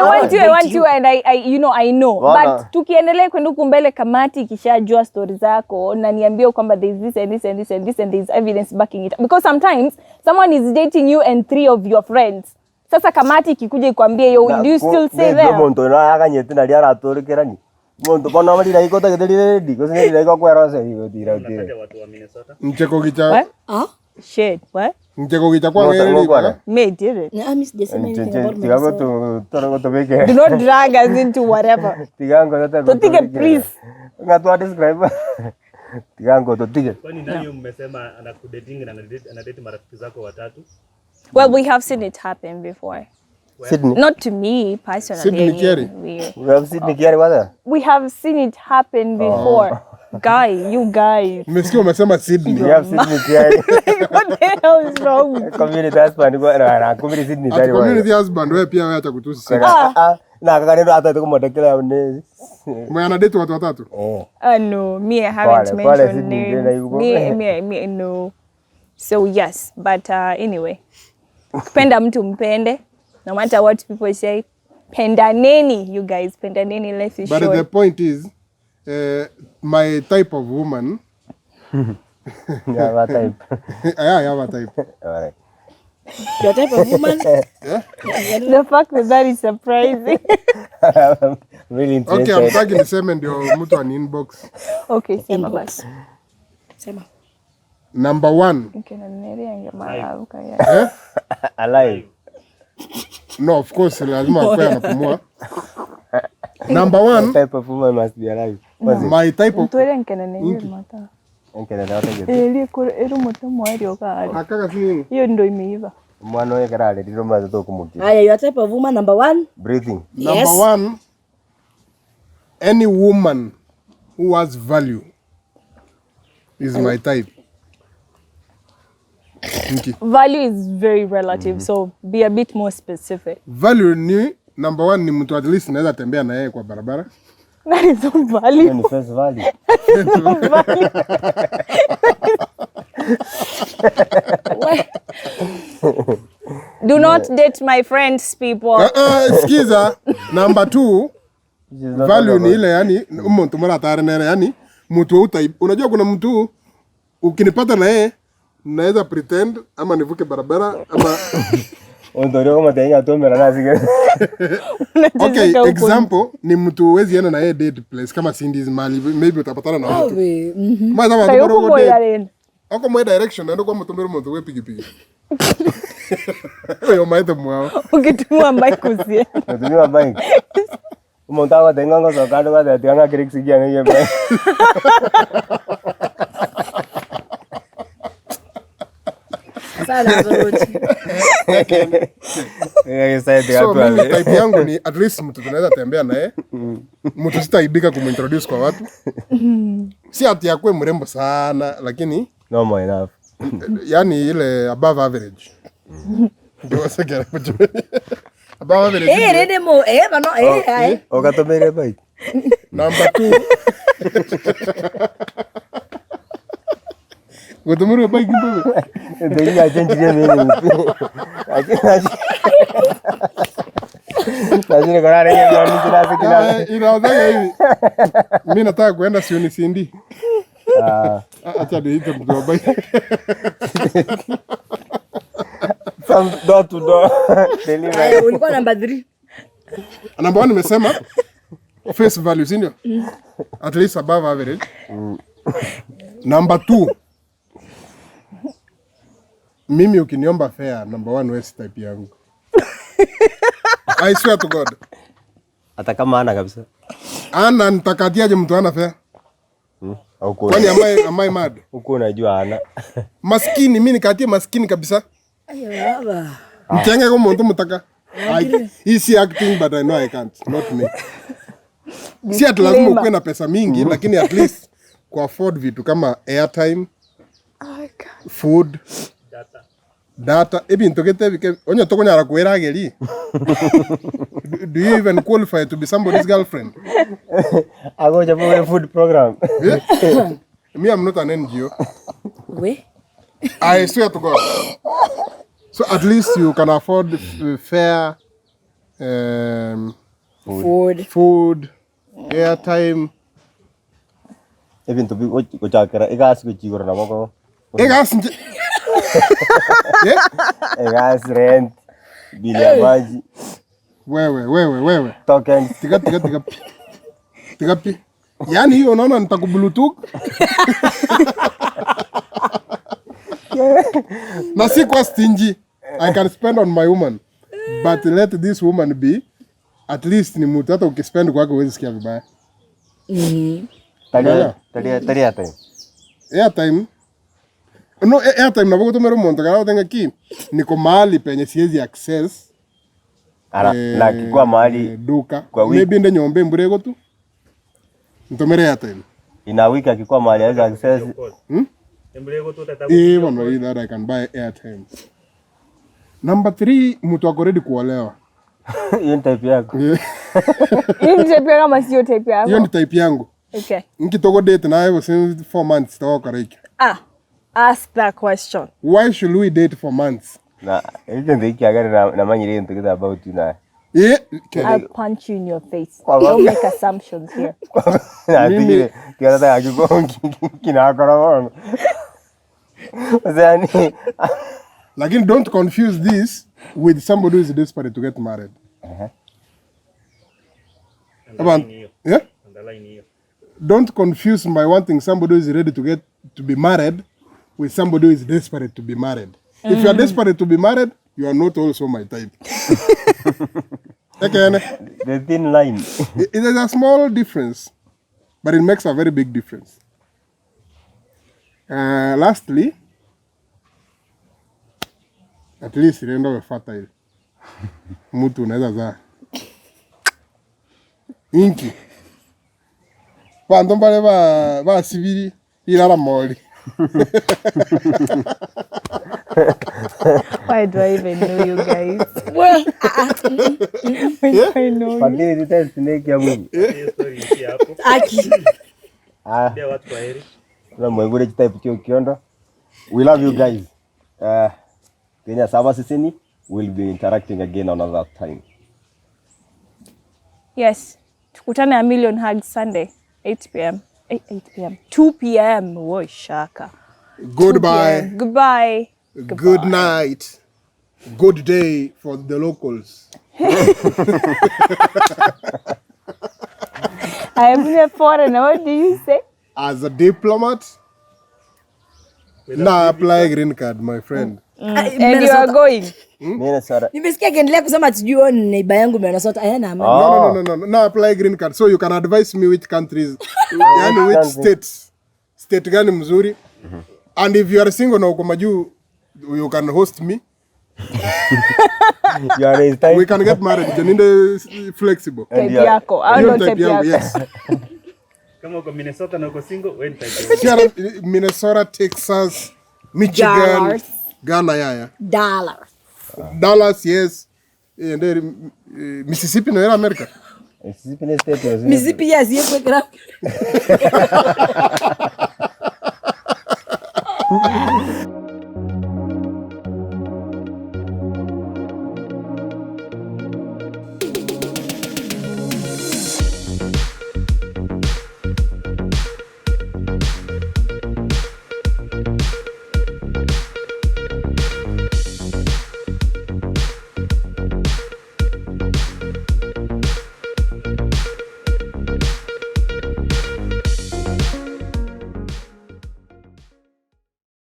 Speaker 2: I want you and I know. But tukiendelea kwenda huko mbele kamati kishajua story zako na niambie kwamba there is this and this and this and this and there is evidence backing it. Because sometimes someone is dating you and 3 of your friends. Sasa kamati ikikuja ikwambie yo, do you still say that?
Speaker 1: Muntu na akanyete na ria raturikerani. Muntu bona mali na ikota gedeli ndi ko sini iko kwa rose hiyo tira tira.
Speaker 5: Watu wa Minnesota.
Speaker 3: Mcheko kicha.
Speaker 2: What? Shit, what?
Speaker 3: Mcheko kicha kwa ngere.
Speaker 2: Me did it.
Speaker 4: I miss the same thing about
Speaker 1: Tigango
Speaker 4: myself.
Speaker 1: to toro beke.
Speaker 2: Do not drag us into whatever.
Speaker 1: Tigango to
Speaker 2: To take a please.
Speaker 1: Ngatwa describe. Tigango to tige.
Speaker 5: Kwani nani mmesema anakudating na anadate marafiki zako watatu?
Speaker 2: Well, we have seen it happen before.
Speaker 1: Sydney.
Speaker 2: Not to me personally.
Speaker 3: Sydney Kerry.
Speaker 1: We have Sydney Kiari wala.
Speaker 2: We have seen it happen before. You guys.
Speaker 3: Nimesikia umesema Sydney.
Speaker 1: We have Sydney Kiari.
Speaker 2: What the hell is wrong with you?
Speaker 1: Community husband kwa na community Sydney
Speaker 3: At
Speaker 1: Kiari.
Speaker 3: community husband wewe pia wewe hata kutusi sisi.
Speaker 1: Na kakanendo hata tuko modekela ne.
Speaker 3: Mwana date watu watatu.
Speaker 2: No, me I haven't mentioned
Speaker 1: Sydney
Speaker 2: names. Me no. So yes, but anyway. Kupenda mtu mpende. No matter what people say, Pendaneni, you guys. Pendaneni, life is
Speaker 3: But
Speaker 2: short.
Speaker 3: the point is, my type of woman.
Speaker 1: Yeah, what type?
Speaker 3: I have a type.
Speaker 1: All right.
Speaker 4: Your type of woman?
Speaker 2: The fact that is surprising.
Speaker 1: Really
Speaker 3: Okay,
Speaker 1: interested.
Speaker 3: I'm tagging the same and your mutu an inbox.
Speaker 2: Okay, sema
Speaker 4: Inbox.
Speaker 2: basi.
Speaker 4: Sema.
Speaker 3: Number 1.
Speaker 1: Alive.
Speaker 3: No, of course, lazima akwe anapumua. Number 1,
Speaker 1: Type of woman must be alive. What's it?
Speaker 3: my type of...
Speaker 1: Okay, then I'll take it.
Speaker 3: Akaga si
Speaker 2: hiyo ndo imeiva.
Speaker 1: Mwana wewe karale ndiro maze to kumuki.
Speaker 4: Aya, your type of woman, number 1?
Speaker 1: Breathing.
Speaker 3: Number
Speaker 4: Yes.
Speaker 3: 1, any woman who has value is my type. Okay.
Speaker 2: Value is very relative, so be a bit more specific.
Speaker 3: Value ni number 1 ni mtu at least naweza tembea na yeye kwa barabara.
Speaker 2: That is not value.
Speaker 1: Hiyo ni face value.
Speaker 2: Do not date my friends, people.
Speaker 3: Skiza, number 2,
Speaker 1: Which is not
Speaker 3: value
Speaker 1: about-
Speaker 3: ni ile yani mtu mara tare nere yani mtu wa type. Unajua kuna mtu ukinipata na yeye naweza pretend ama nivuke barabara ama
Speaker 1: Ondorio kama tenga tomera na sige.
Speaker 3: okay, example ni mtu wezi yana na yeye date place kama Cindy's mali maybe utapatana na mtu.
Speaker 4: We,
Speaker 3: Mwa kama
Speaker 2: Kayo
Speaker 3: tukoro
Speaker 2: ko
Speaker 3: date.
Speaker 2: moyaren.
Speaker 3: Ako mwe direction ndio kwa mtu mbere mtu we pigi. Wewe umaite mwao.
Speaker 2: Ukitumwa bike usie.
Speaker 1: Natumia bike. Umonta kwa tenga ngo sokado kwa tenga kiriki sikia ngeye bike.
Speaker 4: sana zote.
Speaker 1: Ngeye side ya
Speaker 3: So mimi
Speaker 1: tu.
Speaker 3: type yangu ni at least mtu tunaweza tembea naye. Mtu sitaibika kumintroduce kwa watu. Si ati akwe mrembo sana lakini
Speaker 1: Normal enough.
Speaker 3: yani ile above average. Ndio sasa above average.
Speaker 4: Rede mo, bano, ay.
Speaker 1: Okatomere bike.
Speaker 3: Number 2. Gutumuru bike ndio.
Speaker 1: Ndio ya change mimi. Lazima kuna rege ya mtu na sikina.
Speaker 3: Inaozaga hivi. Mimi nataka kuenda sioni Cindy. Acha niite mtu wa bike.
Speaker 1: From door to door. Delivery.
Speaker 4: Aya, ulikuwa number 3.
Speaker 3: Number 1 nimesema face value sio? At least above average. Number 2. Mimi ukiniomba fare, number 1 West type yangu. I swear to God.
Speaker 1: Hata kama ana kabisa.
Speaker 3: Ana nitakatiaje mtu ana fare?
Speaker 1: Huko.
Speaker 3: Kwani am I mad?
Speaker 1: Huko unajua ana.
Speaker 3: Maskini mimi nikatie maskini kabisa.
Speaker 4: Aya, baba.
Speaker 3: Mtenge kwa mtu mtaka. He's acting but I know I can't. Not me. Si ati lazima ukuwe na pesa mingi lakini at least ku afford vitu kama airtime, food, data. Ebi ntokete bike onye tokonyara kuera geri. Do you even qualify to be somebody's girlfriend?
Speaker 1: Ago japo food program.
Speaker 3: Me, I'm not an NGO.
Speaker 4: We?
Speaker 3: I swear to God. So at least you can afford fare, food, airtime.
Speaker 1: Even to be kuchakara igas kuchigora na moko.
Speaker 3: Egas nje. Yeah?
Speaker 1: Igas rent. Bili ya maji.
Speaker 3: Wewe.
Speaker 1: Tokens.
Speaker 3: Tiga pi. Yani hiyo unaona nitakubluetooth. Na si kwa stingy. I can spend on my woman. But let this woman be at least ni mtu hata ukispend kwake huwezi sikia vibaya.
Speaker 1: Talia time.
Speaker 3: Airtime. No, airtime nabo kutumero monto kana utenga ki niko mahali penye siwezi access.
Speaker 1: Ara, na kikwa mahali
Speaker 3: duka.
Speaker 1: kwa wiki.
Speaker 3: Maybe ende nyombe mburego tu. Ntomere airtime.
Speaker 1: Ina wiki akikwa mahali aweza access.
Speaker 3: One that I can buy airtime. Number 3, mtu ako ready kuolewa.
Speaker 1: Hiyo ni type yako.
Speaker 2: Hiyo ni type yako ama sio type yako?
Speaker 3: Hiyo ni type yangu.
Speaker 2: Okay.
Speaker 3: Nikitogo date na wewe since 4 months tawa kariki.
Speaker 2: Ask that question.
Speaker 3: Why should we date for months?
Speaker 1: Na hiyo ndio ikiagari na manyiri ndio about you na.
Speaker 3: Yeah.
Speaker 2: I'll punch you in your face. Don't make assumptions here.
Speaker 1: Mimi kiasi akigongi kinakora wangu. Zani.
Speaker 3: Like, don't confuse this with somebody who is desperate to get married. Yeah? Don't confuse my wanting somebody who is ready to be married with somebody who is desperate to be married. If you are desperate to be married, you are not also my type. Okay.
Speaker 1: The thin line.
Speaker 3: It is a small difference, but it makes a very big difference. Lastly, at least rendo we fertile. Mtu unaweza zaa. Inki. Bantu mbale ba sibiri ilala moli.
Speaker 2: Why do I even know you guys?
Speaker 4: Well,
Speaker 2: Why do I know you?
Speaker 1: Pagini details snake ya Mungu.
Speaker 4: aki.
Speaker 5: Ndio watu kwa heri.
Speaker 1: Na mwengure type kio Okiondo. We love you guys. Kenya sawa sisini. We'll be interacting again another time.
Speaker 2: Yes. Tukutane a Million Hugs Sunday, 8 p.m. 8 p.m. 2 p.m. Woi shaka.
Speaker 3: Goodbye.
Speaker 2: 2 p.m. Goodbye.
Speaker 3: Good night. Good day for the locals.
Speaker 2: I am a foreigner. What do you say?
Speaker 3: As a diplomat, now apply green card, my friend.
Speaker 2: And you are going.
Speaker 1: Minnesota.
Speaker 4: Nimesikia akiendelea kusema sijui ni neighbor yangu Minnesota. Ayana amani.
Speaker 3: No. Now apply green card. So you can advise me which countries, yani which states, state gani mzuri. And if you are single na uko majuu, you can host me.
Speaker 1: You are his type.
Speaker 3: We can get married. Janinde flexible.
Speaker 2: Type yako. I
Speaker 3: Hiyo
Speaker 2: don't
Speaker 3: type
Speaker 2: type
Speaker 3: yangu,
Speaker 2: yako.
Speaker 3: yes.
Speaker 5: Kama uko Minnesota na uko single, wewe ni type.
Speaker 3: Sierra, Minnesota, Texas, Michigan,
Speaker 4: Dollars.
Speaker 3: Ghana, yeah.
Speaker 4: Dollars.
Speaker 3: Yes. And then Mississippi, no, America.
Speaker 1: Mississippi ni state ya Zulu.
Speaker 4: Mississippi ya siye kwa